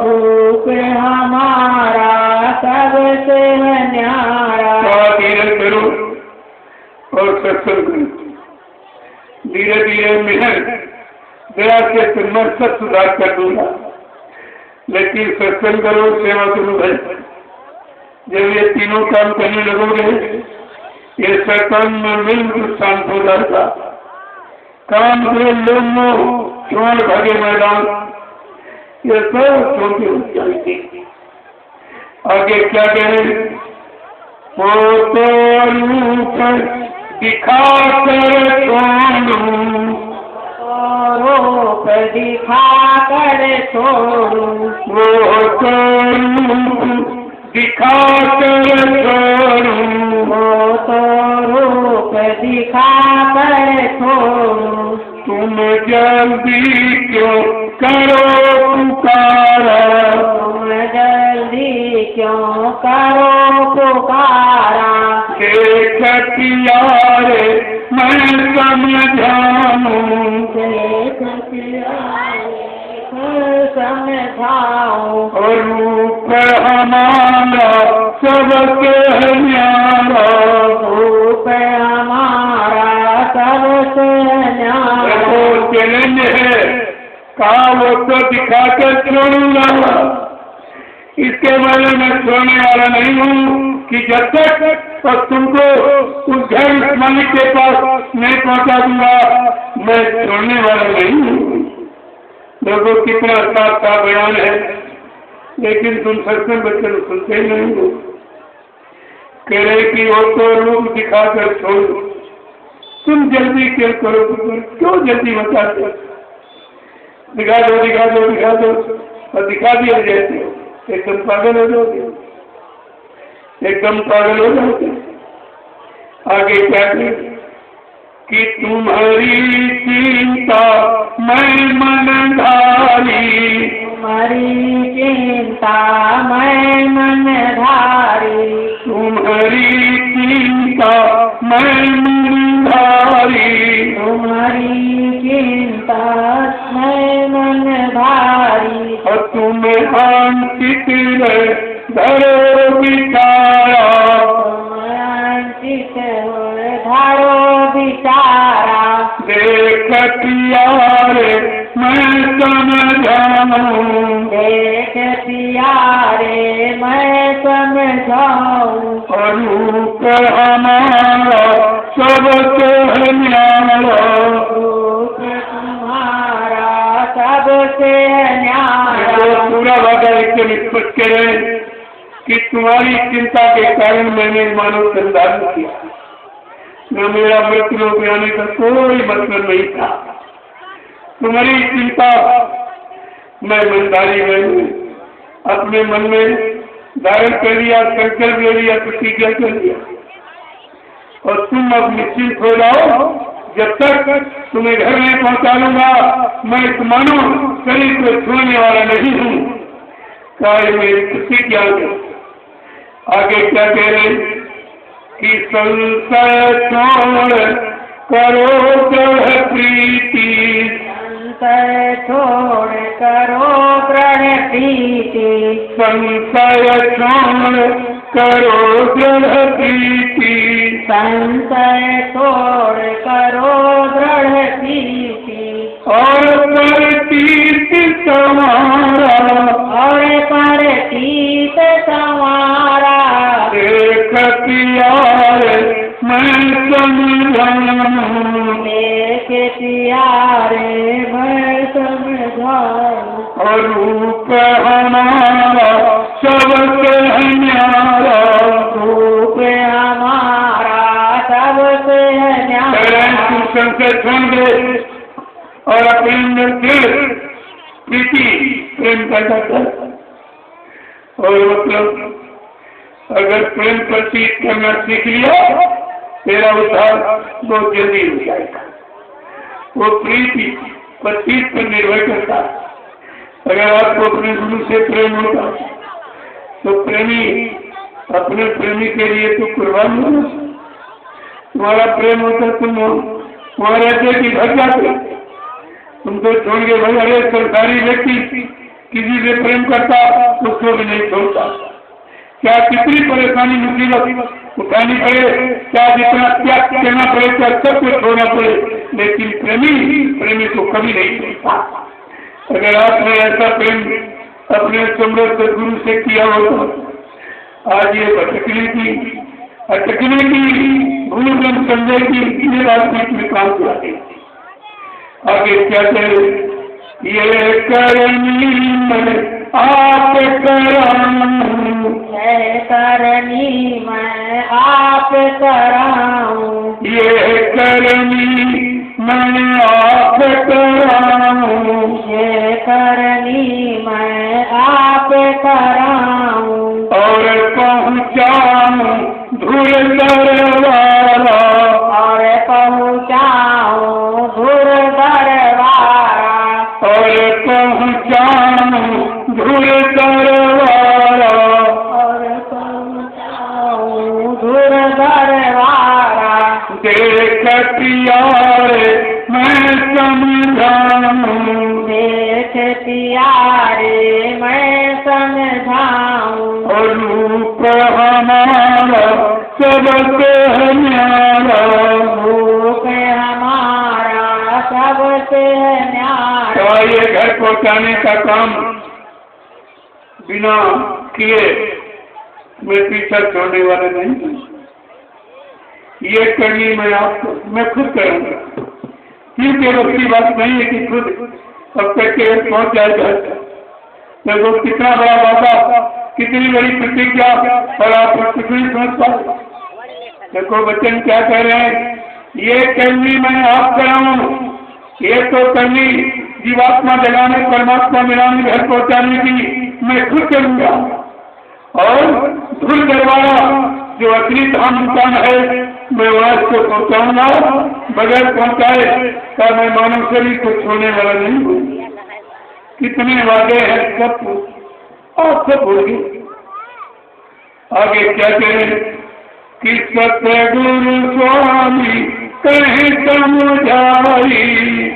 रूप हमारा सबसे न्यारा। धीरे करो और सत्संग करो, धीरे धीरे मेहनत दया से मैं सब सुधार कर दूंगा, लेकिन सत्संग करो, सेवा करो भाई। जब ये तीनों काम करने लगोगे, ये शैतान में बिल्कुल शांत हो जाता। काम करे लोग छोड़ भागे मैदान, ये सब छोटे हो जाएंगे। आगे क्या कहें, वो तो रूप दिखा कर छोड़ूं, रूप दिखा कर छोड़ूं, वो तो रूप दिखा कर छोड़ूं, वो तो रूप दिखा कर छोड़ूं, तुम जल्दी क्यों करो पुकारा, तुम जल्दी क्यों करो पुकारा, देख प्यारे मैं समझाऊं, देख प्यारे समझाऊं, रूप हमारा सबसे न्यारा, रूप हमारा सबसे न्यारा। वो चैलेंज है, कहा वो तो दिखाकर छोड़ूंगा, इसके बारे में छोड़ने वाला नहीं हूँ कि जब तक और तुमको उस घर मालिक के पास नहीं पहुँचा दूंगा, मैं छोड़ने वाला नहीं हूँ। लोगों कितना साफ साफ बयान है, लेकिन तुम सत्संग बच्चे सुनते ही नहीं हो। कह रहे कि वो तो रूप दिखाकर छोड़ो, तुम जल्दी क्यों करो, क्यों जल्दी बताते हो, दिखा दो दिखा दो दिखा दो, और दिखा दिया जाते हो, एकदम पागल हो जाओगे, एकदम पागल हो जाओगे। आगे क्या करें कि तुम्हारी चिंता मैं मन धारी, तुम्हारी चिंता मैं मन धारी, तुम्हारी चिंता मैं मन धारी, तुम्हारी चिंता मैं मन धारी, और तुम्हें अंकित धरो बिचारा, अंकित धरो बिचारा, देख प्यारे मैं समझाऊं, देख प्यारे मैं समझाऊं, रूप हमारा सबसे न्यारा, रूप तुम्हारा सबसे न्यारा। पूरा वादा एकदम स्पष्ट करें कि तुम्हारी चिंता के कारण मैंने मानव संधारण किया, न मेरा मृत्यु में आने का कोई मतलब नहीं था। तुम्हारी चिंता मैं मनधारी में अपने मन में धारण कर लिया, संकल्प ले लिया, प्रतिज्ञा कर लिया, और तुम अब निश्चिंत हो जाओ, जब तक तुम्हें घर में पहुंचा लूंगा, मैं इस मानो शरीर को छोड़ने वाला नहीं हूँ। कार्य मेरी प्रतिज्ञा है। आगे क्या कह रहे कि संशय छोड़ करो ग्रह प्रीति, संशय छोड़ करो ग्रह प्रीति संशय छोड़ करो दृढ़ प्रीति संशय छोड़ करो दृढ़ प्रीति और प्रतीत समारा और प्रतीत समारा देख प्यारे मैं समझाऊं देख प्यारे मैं समझाऊं और रूप हमारा सबसे न्यारा रूप हमारा सबसे न्यारा संशय छोड़ दे और अपने अंदर से प्रीति प्रेम पैदा कर। और मतलब अगर प्रेम प्रतीत करना सीख लिया तेरा उद्धार बहुत जल्दी हो जाएगा। वो प्रीति प्रतीत पर निर्भर करता है। अगर आपको अपने गुरु से प्रेम होता तो प्रेमी अपने प्रेमी के लिए तो कुर्बान होना। तुम्हारा प्रेम होता तुम वहां रहते कि भर जाते। तुमको छोड़ के भाई अरे सरकारी व्यक्ति किसी से प्रेम करता उसको भी नहीं छोड़ता। क्या कितनी परेशानी मुसीबत उठानी पड़े, क्या जितना त्याग करना पड़े, क्या सब कुछ छोड़ना पड़े, लेकिन प्रेमी को कभी नहीं छोड़ता। अगर आपने ऐसा प्रेम अपने समृद्ध सदगुरु से किया होता आज ये अटकने की भूल संजय की ये राजनीति में काम किया। आगे क्या करे ये करनी मैं आप कराऊं करनी मैं आप कराऊं ये करनी मैं आप कराऊं ये करनी मैं आप कराऊं और पहुँचाऊं धुर दरबारा और पहुँचाऊं धुर दरबारा और पहुँचाऊं धुर दरबारा और पहुँचाऊं धुर दरबारा देख प्यारे मैं समझाऊं देख प्यारे मैं समझाऊं और रूप हमारा सबसे न्यारा रूप हमारा सबसे न्यारा। तो ये घर पहुँचाने का काम बिना किए मैं पीछा छोड़ने वाले नहीं। ये करनी मैं खुद करूंगा। क्योंकि उसकी बात नहीं है कि खुद अब तक के पहुंच जाएगा। देखो कितना बड़ा वादा, कितनी बड़ी प्रतिज्ञा और आप कुछ नहीं समझ पाए। देखो बच्चन क्या कह रहे हैं, ये करनी मैं आप कराऊं, ये तो करनी जीवात्मा जगाने परमात्मा मिलाने घर पहुंचाने की मैं खुद करूंगा। और धुर दरबारा जो असली धाम दुकान है मैं वहां को पहुंचाऊंगा। बगैर पहुंचाए का मैं मानव शरीर को छोड़ने वाला नहीं हूँ। कितने वादे हैं सब आप सब बोलिए। आगे क्या कहें कि सतगुरु स्वामी कहे समझाई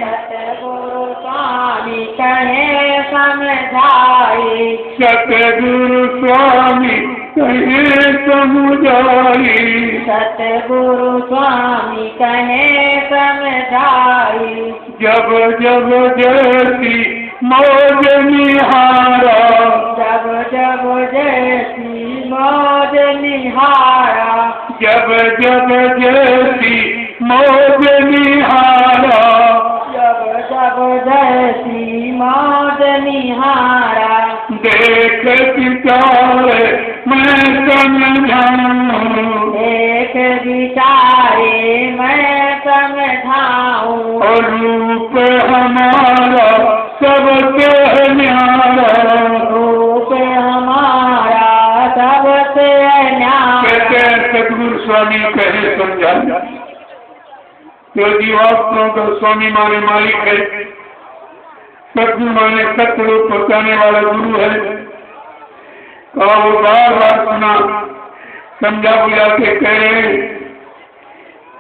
सतगुरु स्वामी कहे समझाई सतगुरु स्वामी कहे समझाई सतगुरु स्वामी कहे समझाई जब जब जैसी मौज निहारा जब जब जैसी मौज निहारा जब जब जैसी मौज निहारा जब जब जैसी मौज निहारा देख विचारे मैं समझाऊं देख विचारे मैं समझाऊं और रूप हमारा सबसे न्यारा रूप हमारा सबसे न्यारा। कहते हैं सतगुरु स्वामी कहे समझा। जो जीवात्माओं का स्वामी माने मालिक है, सतगुरु माने सत्य रूप पहुंचाने वाला गुरु है। कहा वो बार बार सुना, समझा बुझा के कह रहे हैं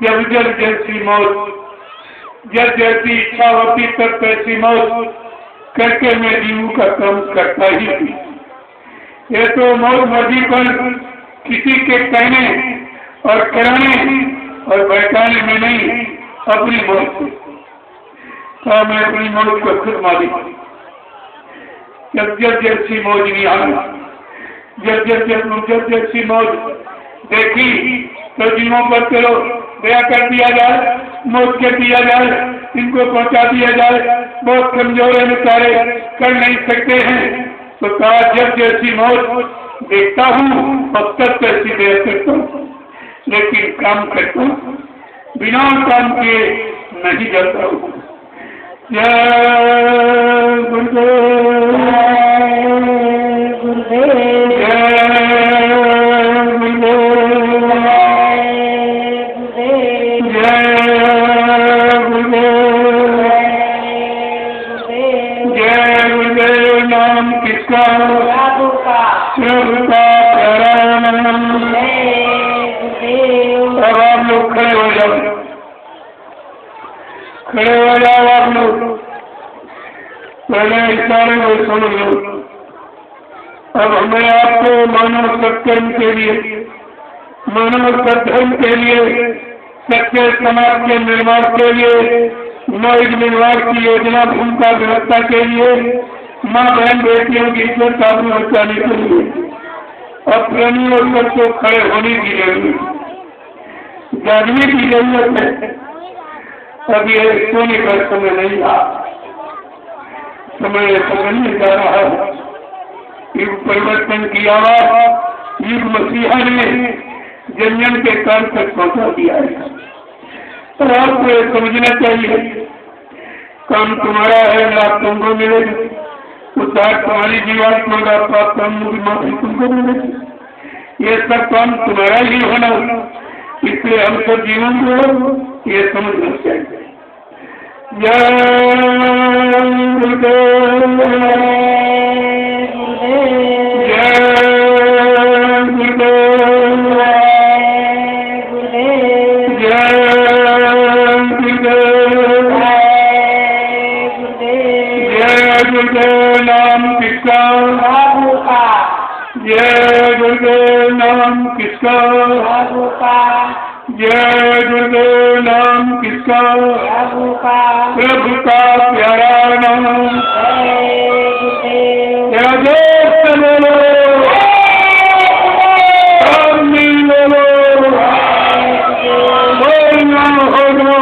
जब जैसी मौत, जब जैसी इच्छा होती तब कैसी मौत, करके मैं जीव का काम करता ही थी। ये तो मौत मर्जी पर किसी के कहने और कराने और बैठाने में नहीं, अपनी मौत से। तो मैं अपनी मौत को खुद मालिक। जब सी मौज नहीं आई, जब सी मौज देखी तो जीवों पर चलो दया कर दिया जाए, मौत कर दिया जाए, इनको पहुंचा दिया जाए, बहुत कमजोर है बेचारे, कर नहीं सकते हैं। तो कहा जब जैसी मौज देखता हूँ अब तक कैसी दया करता हूँ, लेकिन काम करता हूँ, बिना काम किए नहीं जाता हूँ। जय गुरुदेव, गुरुदेव, प्रभु का प्यारा नाम। अब आप लोग खड़े हो जाओ, खड़े हो जाओ आप लोग। पहले इशारे में सुन लो। अब हमें आपको मानव सत्कर्म के लिए, मानव सद्धर्म के लिए, सच्चे समाज के निर्माण के लिए, नव निर्माण की योजना भूमिका व्यवस्था के लिए, माँ बहन बेटियों की इज्जत काबू बचाने के लिए और प्रेमियों सबको खड़े होने की जरूरत, जागने की जरूरत है। अब ये सोने का समय नहीं था, समय बदलने जा रहा है। युग परिवर्तन की आवाज युग मसीहा ने जन जन के कान तक पहुंचा दिया है। तो आपको ये समझना चाहिए, काम तुम्हारा है, लाभ तुमको मिलेगा, उद्धार तुम्हारी जीवात्मा का प्राप्त माफी तुमको मिलेगी। ये सब काम तुम्हारा ही होना, इसलिए हम सब जीवन को ये समझना चाहिए। जय गुरुदेव, जय गुरुदेव, नाम किसका, प्रभु का। जय गुरुदेव नाम किसका, प्रभु का। जय गुरुदेव नाम किसका, प्रभु का। प्रभु का प्यारा नाम। जय दोस्त बोलो, बोलना होगा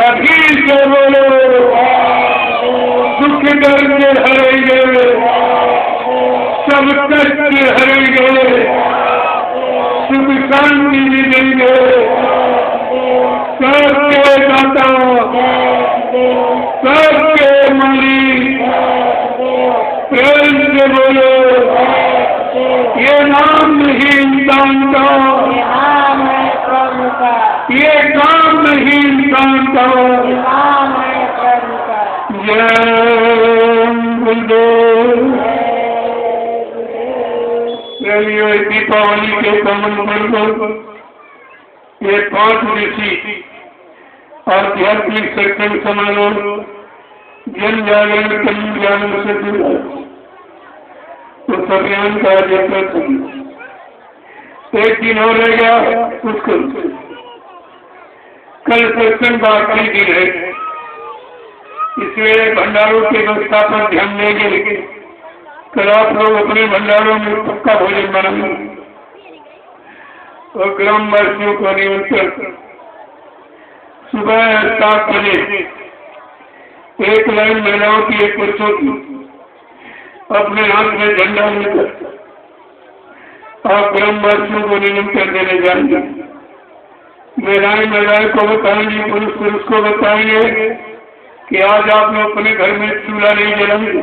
अभी से बोलो, दुख दर्द हरेंगे, सब कष्ट हरेंगे, सुख शांति मिलेंगे। सबके दाता, सबके मालिक, प्रेम से बोलो, ये नाम नहीं इंसान का, ये काम नहीं इंसान का। जय गुरुदेव। दीपावली के संबंध में ये 5 ऋषि आध्यात्मिक सत्संग समारोह जन जागरण कल्याण से जुड़ा उस अभियान का एक दिन हो रह गया उसको। कल सत्संग का आखिरी दिन है, इसलिए भंडारों की व्यवस्था पर ध्यान देंगे। कल आप लोग अपने भंडारों में पक्का भोजन बनाएंगे और ग्रामवासियों को निमंत्रण सुबह 7 बजे एक लाइन महिलाओं की, एक पुरुषों की, अपने हाथ में झंडा लेकर आप ग्रामवासियों को निमंत्रण देने जाएंगे। महिलाएं को बताएंगे, पुरुष को बताएंगे कि आज आपने अपने घर में चूल्हा नहीं जलाएंगे,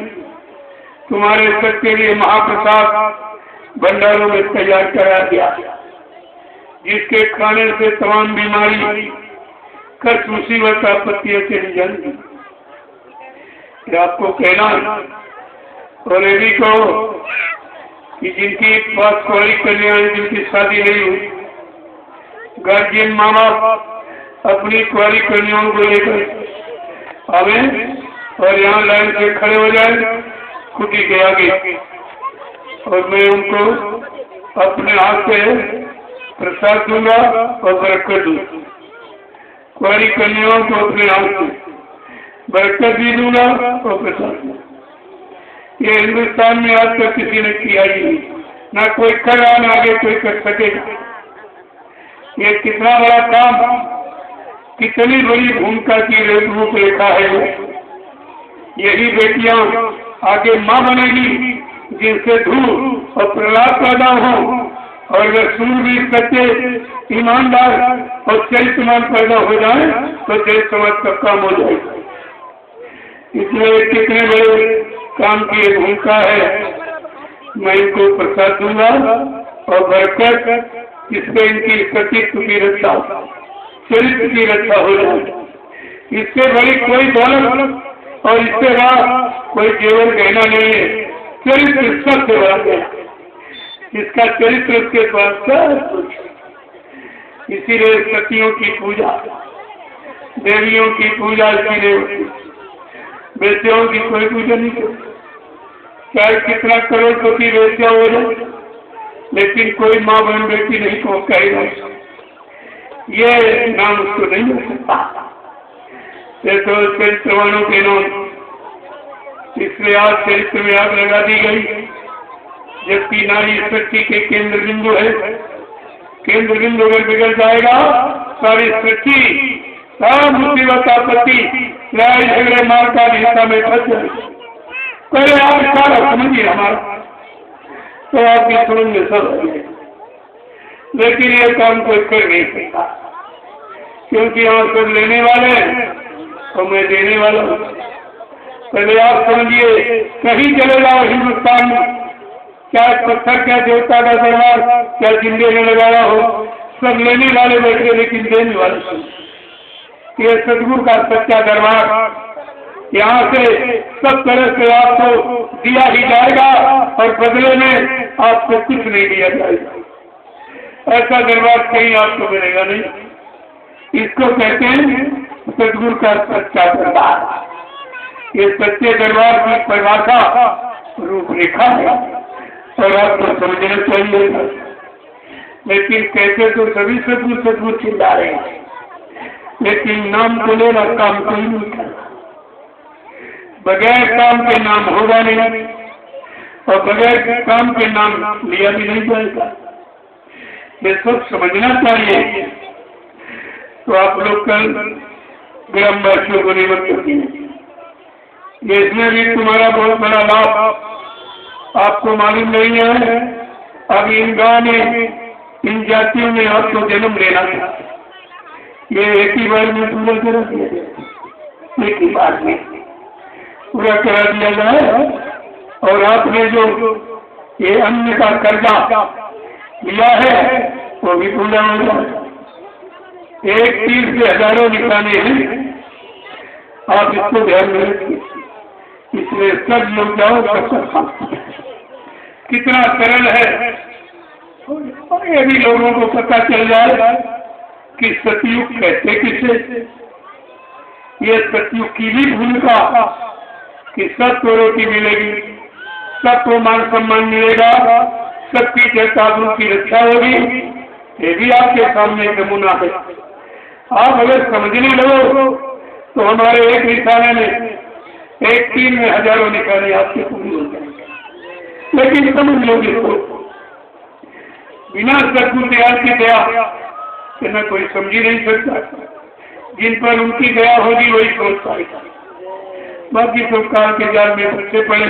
तुम्हारे सबके लिए महाप्रसाद भंडारों में तैयार करा दिया, जिसके खाने से तमाम बीमारी कष्ट मुसीबत आपत्तियां चली जाएंगी। आपको कहना है और ये भी कहो कि जिनकी पास कुंवारी कन्या, जिनकी शादी नहीं हुई, गार्जियन माँ बाप अपनी कुंवारी कन्याओं को लेकर आवे और यहाँ लाइन से खड़े हो जाए खुटी के आगे, और मैं उनको अपने हाथ से प्रसाद दूंगा और बरकत दूंगा। कुंवारी कन्याओं को अपने हाथ से बरकत भी दूंगा और प्रसाद दूंगा। ये हिंदुस्तान में आज तक किसी ने किया ही नहीं, ना कोई कर रहा, ना आगे कोई कर सकेगा। ये कितना बड़ा काम, कितनी बड़ी भूमिका की रूपरेखा है। यही बेटियां आगे माँ बनेगी जिनसे धूप और प्रहलाद पैदा हो, और अगर सूरवीर सच्चे ईमानदार और चरित्रवान पैदा हो जाए तो देश समाज का काम हो जाएगा। इसलिए कितने बड़े काम की भूमिका है। मैं इनको प्रसाद दूंगा और बरकत, जिससे इनकी सतीत्व की रक्षा, चरित्र की रक्षा हो जाए। इससे बड़ी कोई दौलत और इससे बड़ा कोई केवल गहना नहीं है। चरित्र सबसे बड़ा है, इसका चरित्र उसके पास सब कुछ। इसीलिए सतियों की पूजा, देवियों की पूजा इसीलिए होती, बेटियों की कोई पूजा नहीं करती। चाहे कितना करोड़पति बेटियां हो जाए, लेकिन कोई माँ बहन बेटी नहीं को कहेगा, ये नाम उसको नहीं हो सकता। ये तो चरित्रवानों के नाम, इसलिए आज चरित्र में आग लगा दी गई। जबकि नारी सृष्टि के केंद्र बिंदु है। केंद्र बिंदु अगर बिगड़ जाएगा, सारी सृष्टि, सब मुसीबत आपत्ति, लड़ाई झगड़े मार का हिस्सा में फंस जाएगी। पहले आप सारा समझिए हमारा, तो आपकी समझ में सब है। लेकिन ये काम कोई कर नहीं सकता, क्योंकि यहाँ सब लेने वाले हैं तो मैं देने वाला हूँ। पहले आप समझिए, कहीं चले जाओ हिंदुस्तान में, क्या पत्थर, क्या देवता का दरबार, क्या जिंदे में लगाया हो, सब लेने वाले बैठे लेकिन देने वाले। ये सदगुरु का सच्चा दरबार, यहाँ से सब तरह से आपको दिया ही जाएगा और बदले में आपको कुछ नहीं दिया जाएगा। ऐसा दरबार कहीं आपको मिलेगा नहीं। इसको कहते हैं सदगुरु का सच्चा दरबार। ये सच्चे दरबार की परिभाषा रूपरेखा है और आपको समझना चाहिए। लेकिन कहते तो सभी सदगुरु सदगुरु चिल्ला रहे हैं, लेकिन नाम को लेना काम कोई नहीं करता। बगैर काम के नाम होगा नहीं और बगैर काम के नाम लिया भी नहीं जाएगा। ये सब समझना चाहिए। तो आप लोग कल ग्रामवासियों को निमंत्रण दिए, इसमें भी तुम्हारा बहुत बड़ा लाभ आपको मालूम नहीं है। अब इन गाँव में, इन जातियों में आपको जन्म लेना था, ये एक ही बार में पूरा करा दिया जाए, एक ही बार में पूरा करा दिया जाए। और आपने जो ये अन्न का कर्जा लिया है वो भी पूरा हो जाए। एक तीर से हजारों निशाने हैं, आप इसको ध्यान में रखिए। इसलिए सब लोग जाओ, सब कितना सरल है। और ये भी लोगों को पता चल जाए कि सतयुग कहते किसे। ये सतयुग की भी भूमिका कि सबको रोटी मिलेगी, सबको मान सम्मान मिलेगा, सबकी चेतावनी की रक्षा होगी। ये भी आपके सामने नमूना है। आप अगर समझने लगो तो हमारे एक निशाने में, एक तीन में हजारों निशाने आपके पूरी हो जाएंगे। लेकिन समझ लोगे तो बिना सदगुरु दयाल की दया कि न कोई समझ ही नहीं सकता। जिन पर उनकी दया होगी वही सोच पाएगा। बाकी सब काल के जाल में बच्चे पड़े,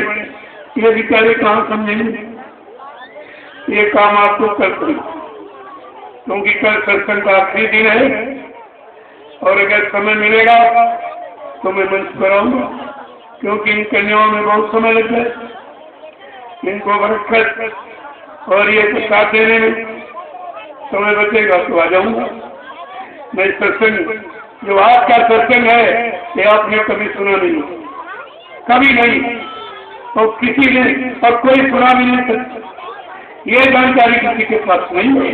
ये बेचारे कहाँ समझेंगे। ये काम आपको कर करना, क्योंकि कल सत्संग का आखिरी दिन है। और अगर समय मिलेगा तो मैं मंच पर आऊंगा, क्योंकि इन कन्याओं में बहुत समय लग जाए। इनको बरकत और ये प्रसाद देने में समय बचेगा तो आ जाऊंगा। मैं सत्संग, जो आज का सत्संग है, ये आपने कभी सुना नहीं, कभी नहीं, और किसी ने और कोई सुना भी नहीं सकता। ये जानकारी किसी के पास नहीं है।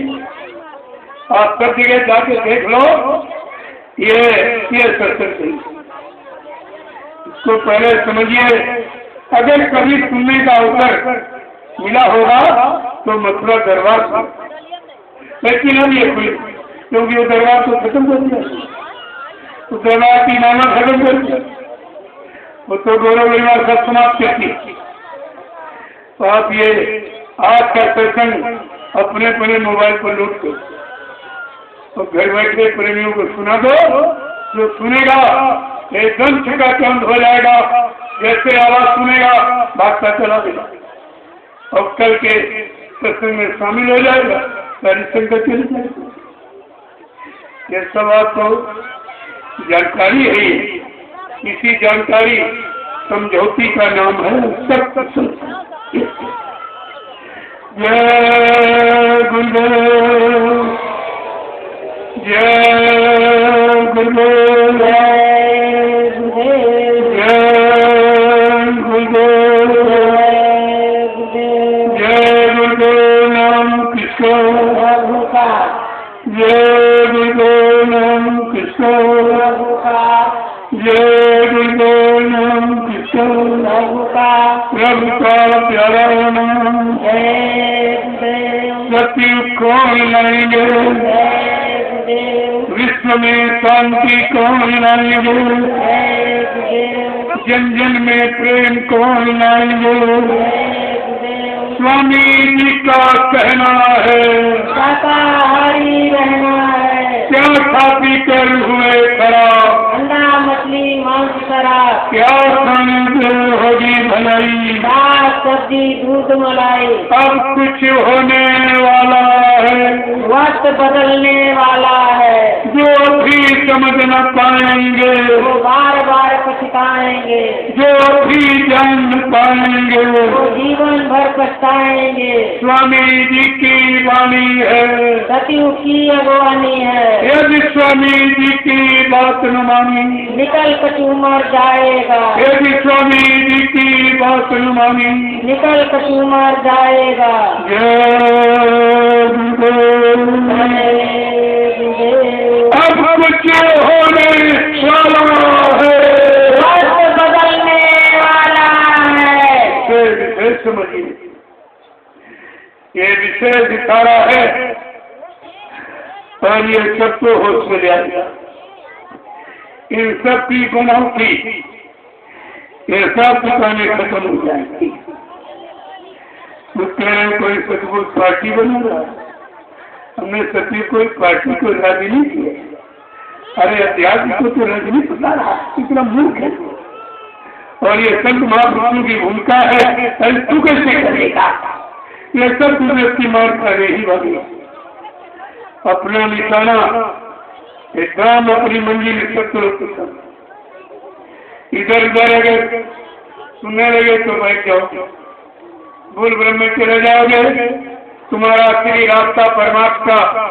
आप सब जगह जाके देख लो, ये सत्संग तो पहले समझिए, अगर कभी सुनने का अवसर मिला होगा तो मथुरा दरबार से, लेकिन अब ये खुले, क्योंकि वो दरबार तो खत्म कर दिया, तो दरबार की नामा खत्म कर दिया, वो तो गौरव परिवार सब समाप्त करती। तो आप ये आज का सत्संग अपने अपने मोबाइल पर लोड करो और घर बैठे प्रेमियों को सुना दो। जो सुनेगा एकदम छुका चंद हो जाएगा, जैसे आवाज सुनेगा भागता चला देगा और कल के सत्संग में शामिल हो जाएगा, सारी संगत चली जाएगी। ये सब आपको जानकारी है, इसी जानकारी समझौती का नाम है सत्संग। जय गुरुदेव, जय गुरुदेव, जय गुरुदेव, जय गुरुदेव, जय गुरुदेव नाम किसको, प्रभु का, जय गुरुदेव नाम किसको, प्रभु का, जय गुरुदेव नाम किसको, प्रभु का, प्रभु का प्यारा नाम। जय गुरुदेव, सत्य कौन लाएंगे, जय गुरुदेव, विश्व में शांति कौन लाएंगे, जय गुरुदेव, जन जन में प्रेम कौन लाएंगे। जय गुरुदेव, स्वामी जी का कहना है, शाकाहारी रहना है, क्या खाती कर हुए खड़ा, अंडा मछली मांस शराब, क्या खाने से होगी भलाई, दाल सब्जी दूध मलाई, अब कुछ होने वाला है, वक्त बदलने वाला है, जो भी समझ न पाएंगे, वो बार बार पछताएंगे, जो भी जान पाएंगे। वो जीवन भर पछताएंगे। स्वामी जी की वाणी है, सतयुग की अगवानी है, यदि स्वामी जी की बात न मानी, निकल कचू मर जाएगा, यदि स्वामी जी की बात न मानी। निकल कचू मर जाएगा। जय गुरुदेव, जय गुरुदेव, अब कुछ होने वाला है, वक्त बदलने वाला है। विषय समझिए, ये विषय दिखा रहा है और ये सब तो होश में जाएगा। इन सब की बनावटी ये सब दुकानें खत्म हो जाएंगी। कोई सतगुरु पार्टी बना रहा है, हमने सत्य कोई पार्टी को राजी नहीं किया। अरे अध्यात्म को तो राजी नहीं बना रहा, इतना मूर्ख है। और ये संत महापुरुषों की भूमिका है, तू कैसे करेगा? ये सब तुझे इसकी मार खा रही वाली। अपना निशाना एकदम अपनी मंजिल सत्य, इधर उधर अगर सुनने लगे तो बैठ जाओ, भूल भ्रम में चले जाओगे। तुम्हारा असली रास्ता परमात्मा का,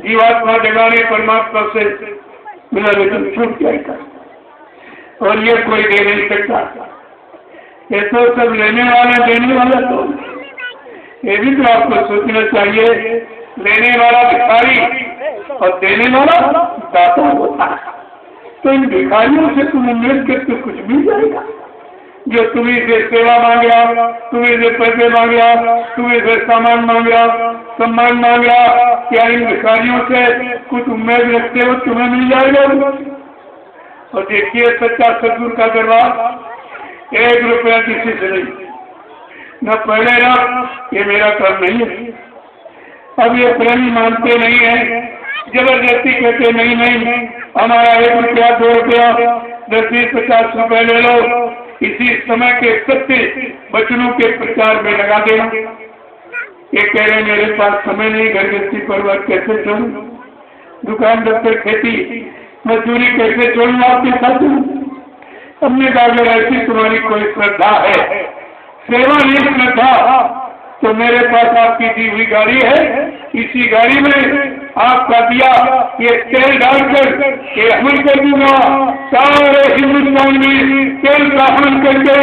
जीवात्मा जगाने परमात्मा से मिला लेकिन छूट जाएगा। और ये कोई दे नहीं सकता, ये तो सब लेने वाला देने वाला। तो ये भी तो आपको सोचना चाहिए, लेने वाला भिखारी और देने वाला दाता होता है। तो इन भिखारियों से तुम उम्मीद करके कुछ मिल जाएगा। जो तुम्हें से सेवा मांगा, तुम्हें से पैसे मांगा, तुम्हें से सामान मांगा, सम्मान मांगा, क्या इन भिखारियों से कुछ उम्मीद रखते हो तुम्हें मिल जाएगा? और देखिए सच्चा सतगुरु का दरबार 1 रुपया किसी से नहीं, न पहले ना ये मेरा काम नहीं है। अब ये प्रेमी मानते नहीं है, जबरदस्ती कहते नहीं नहीं हमारा 1 रुपया 2 रुपया 10 20 50 रुपए ले लो, इसी समय के सत्य वचनों के प्रचार में लगा देना। ये कह रहे मेरे पास समय नहीं, घर गृहस्थी परिवार कैसे छोड़ू, दुकान दफ्तर खेती मजदूरी कैसे छोड़ू आपके साथ। हमने कहा अगर ऐसी तुम्हारी कोई श्रद्धा है, सेवा नहीं श्रद्धा, तो मेरे पास आपकी दी हुई गाड़ी है, इसी गाड़ी में आपका दिया ये तेल डालकर ये अमल कर दूंगा। सारे हिंदुस्तान में तेल का अमल करके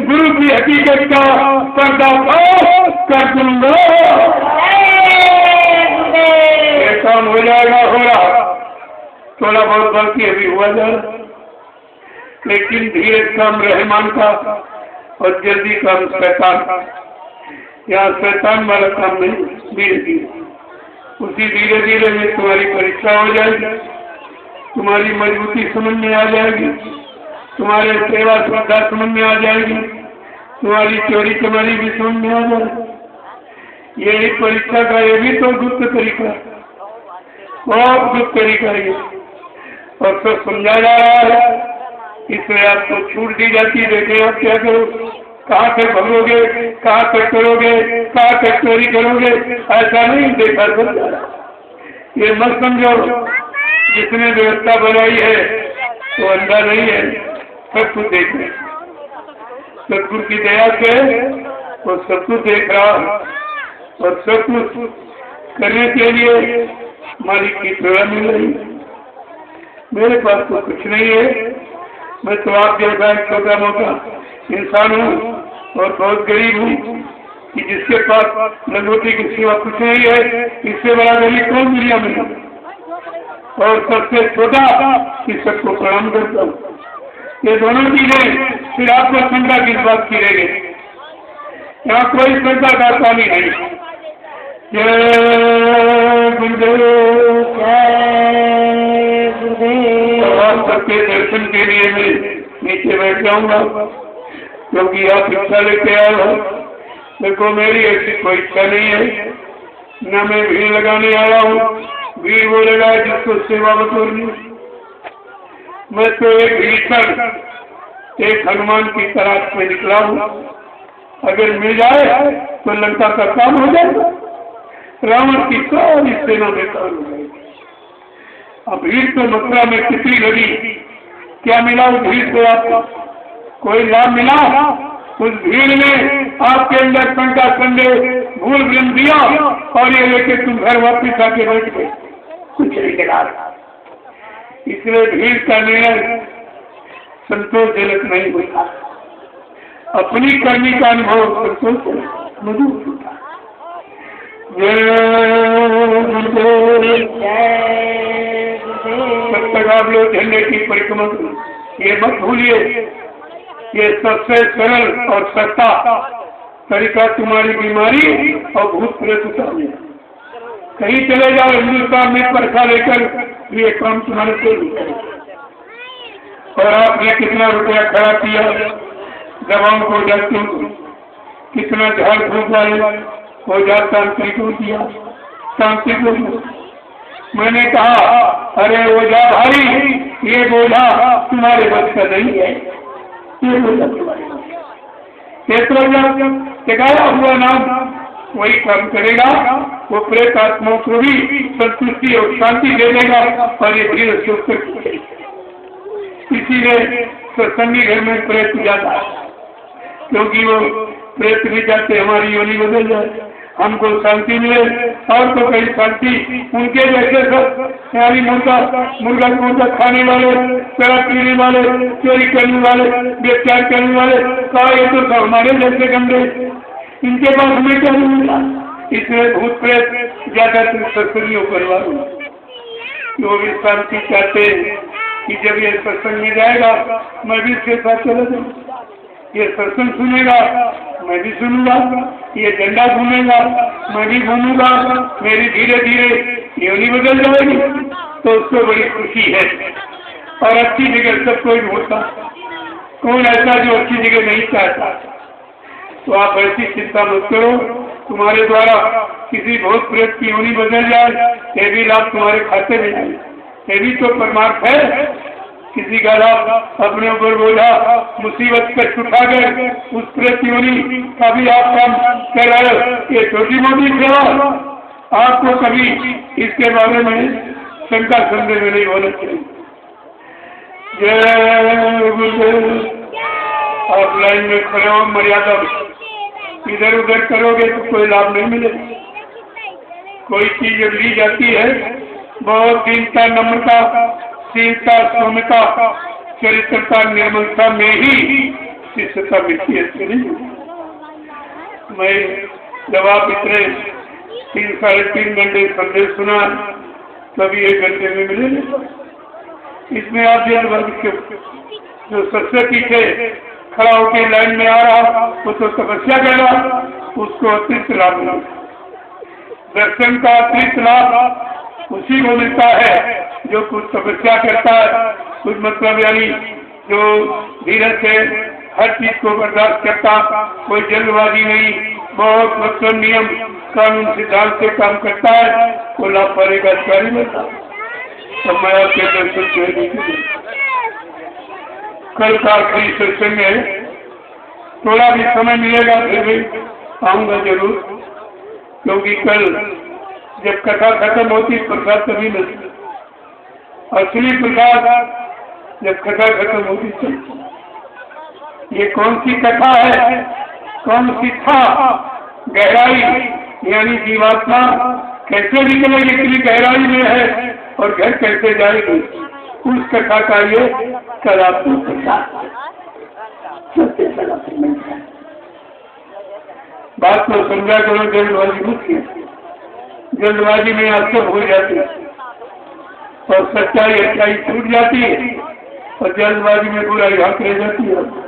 गुरु की हकीकत का पर्दाफाश कर दूंगा। ये काम हो जाएगा, हो रहा, थोड़ा बहुत गलती अभी हुआ जा रहा। लेकिन धीरे काम रहमान का और जल्दी काम शैतान का। यहाँ शैतान वाला काम नहीं, धीरे धीरे, उसी धीरे धीरे में तुम्हारी परीक्षा हो जाएगी, तुम्हारी मजबूती समझ में आ जाएगी, तुम्हारे सेवा श्रद्धा समझ में आ जाएगी, तुम्हारी चोरी तुम्हारी भी समझ में आ जाएगी। यही परीक्षा का ये भी तो गुप्त तरीका है, बहुत गुप्त तरीका है और सब समझा जा रहा है। इसमें आपको छूट दी जाती है, देखे आप क्या करो, कहाँ से भगोगे, कहाँ से करोगे, कहाँ से चोरी करोगे, ऐसा नहीं देखा समझा रहा। ये मत समझो जिसने व्यवस्था बनाई है वो अंधा नहीं है, सब कुछ देख रहे, सतगुरु की दया से वो सब कुछ देख रहा है और सब कुछ करने के लिए मालिक की सेवा मिल रही है। मेरे पास तो कुछ नहीं है, मैं तो आप जैसा एक छोटा मोटा इंसान हूँ और बहुत गरीब हूँ कि जिसके पास लंगोटी की सिवा कुछ नहीं है, इससे बड़ा गरीब कौन दुनिया में है। और सबसे छोटा कि सबको प्रणाम करता हूँ। ये दोनों चीजें फिर आपको शंका किस बात की रहेगी, यहाँ कोई शंका का पानी नहीं। जय गुरुदेव, जय गुरुदेव। आप सबके दर्शन के लिए मैं नीचे बैठ जाऊंगा क्योंकि आप इच्छा लेके आए हो। देखो मेरी ऐसी कोई इच्छा नहीं है, न मैं भीड़ लगाने आया हूँ, भीड़ वो लगाए जिसको सेवा बतौरनी। मैं तो एक भीतर एक हनुमान की तलाश में निकला हूँ, अगर मिल जाए तो लंका का काम हो जाएगा, रावण की सारी सेना बेकार हो जाएगी। अब भीड़ तो मथुरा में कितनी लगी, क्या मिला उस भीड़ से आपको? कोई लाभ मिला? उस भीड़ में आपके अंदर शंका संदेह भूल भ्रम दिया और ये लेके तुम घर वापिस आके बैठ गए, कुछ नहीं मिला। इसलिए भीड़ का निर्णय संतोषजनक नहीं होता, अपनी करनी का अनुभव संतोषजनक मधुर होता। तब तक आप लोग झंडे की परिक्रमा करो, ये मत भूलिए, ये सबसे सरल और सस्ता तरीका तुम्हारी बीमारी और भूत प्रेत उतारने। कहीं चले जाओ हिंदुस्तान में परखा लेकर, ये काम तुम्हारे को नहीं करेगा। और आपने कितना रुपया खड़ा किया दवाओं को जाते, कितना झाड़ फूक वाले हो जा तांत्रिक हो दिया, तांत्रिक हो दिया। मैंने कहा अरे ओझा भाई, ये बोझा तुम्हारे बस का नहीं है, ये बोझा तुम्हारे गाया हुआ नाम वही काम करेगा, वो प्रेत आत्माओं को भी संतुष्टि और शांति दे देगा और ये धीरे से। इसीलिए सत्संगी घर में प्रेत जाता है, क्योंकि वो प्रेत भी जाते हमारी योनि बदल जाए, हमको शांति मिले। और तो कहीं शांति उनके जैसे सब यानी मुर्गा खाने वाले, शराब पीने वाले, चोरी करने वाले, व्यभिचार करने वाले, कहा ये तो सब हमारे जैसे गंदे, इनके पास हमें क्या नहीं मिला। इसलिए भूत प्रेत ज्यादातर सत्संगियों परिवार वो भी शांति चाहते हैं कि जब ये सत्संग में जाएगा मैं भी इसके साथ चला जाऊंगा, ये सत्संग सुनेगा मैं भी सुनूंगा, ये झंडा घूमेगा मैं भी घूमूंगा, मेरी धीरे धीरे योनि बदल जाएगी, तो उसको बड़ी खुशी है। और अच्छी जगह सब कोई ढूंढता, कौन ऐसा जो अच्छी जगह नहीं चाहता। तो आप ऐसी चिंता मत करो, तुम्हारे द्वारा किसी भूत प्रेत की योनि बदल जाए, ये भी लाभ तुम्हारे खाते में जाए, ये भी तो परमार्थ है। किसी का लाभ अपने ऊपर बोझा मुसीबत कष्ट उठाकर उस प्रेत योनि का भी आप काम कर रहे हो, ये छोटी मोटी सेवा, आपको कभी इसके बारे में शंका संदेह नहीं होना चाहिए। जय गुरुदेव। आप लाइन में खड़े हो, मर्यादा इधर उधर करोगे तो कोई लाभ नहीं मिलेगा। कोई चीज जब ली जाती है बहुत दीनता, नम्रता, शीलता, सौम्यता, चरित्रता, निर्मलता में ही शिष्यता मिलती है। मैं जब आप इतने 3 साढ़े 3 घंटे संदेश सुना, कभी 1 घंटे में मिले, इसमें आप जल्दबाजी क्यों? जो सबसे पीछे खड़ा होकर लाइन में आ रहा वो तो तपस्या कर रहा, उसको अतिरिक्त लाभ मिला। दर्शन का अतिरिक्त लाभ उसी को मिलता है जो कुछ तपस्या करता है, कुछ मतलब यानी जो धीरज से हर चीज को बर्दाश्त करता, कोई जल्दबाजी नहीं, बहुत मतलब नियम कानून सिद्धांत से काम करता है, वो लाभ पाएगा अधिकारी मिलता। तो मैं आपके दर्शन से कल का आखिरी सत्संग है, थोड़ा भी समय मिलेगा फिर भी आऊंगा जरूर, क्योंकि कल जब कथा खत्म होती प्रसाद तभी मिलता, असली प्रसाद जब कथा खत्म होती तो। ये कौन सी कथा है, कौन सी था गहराई, यानी जीवात्मा कैसे निकलेगी, इतनी गहराई में है और घर कैसे जाएगी, उस कथा का ये कल आपको बात को समझा करो, जल्दबाजी मत किया, जल्दबाजी में आप सब हो जाती है और सच्चाई अच्छाई छूट जाती है और जल्दबाजी में बुराई हाथ रह जाती है।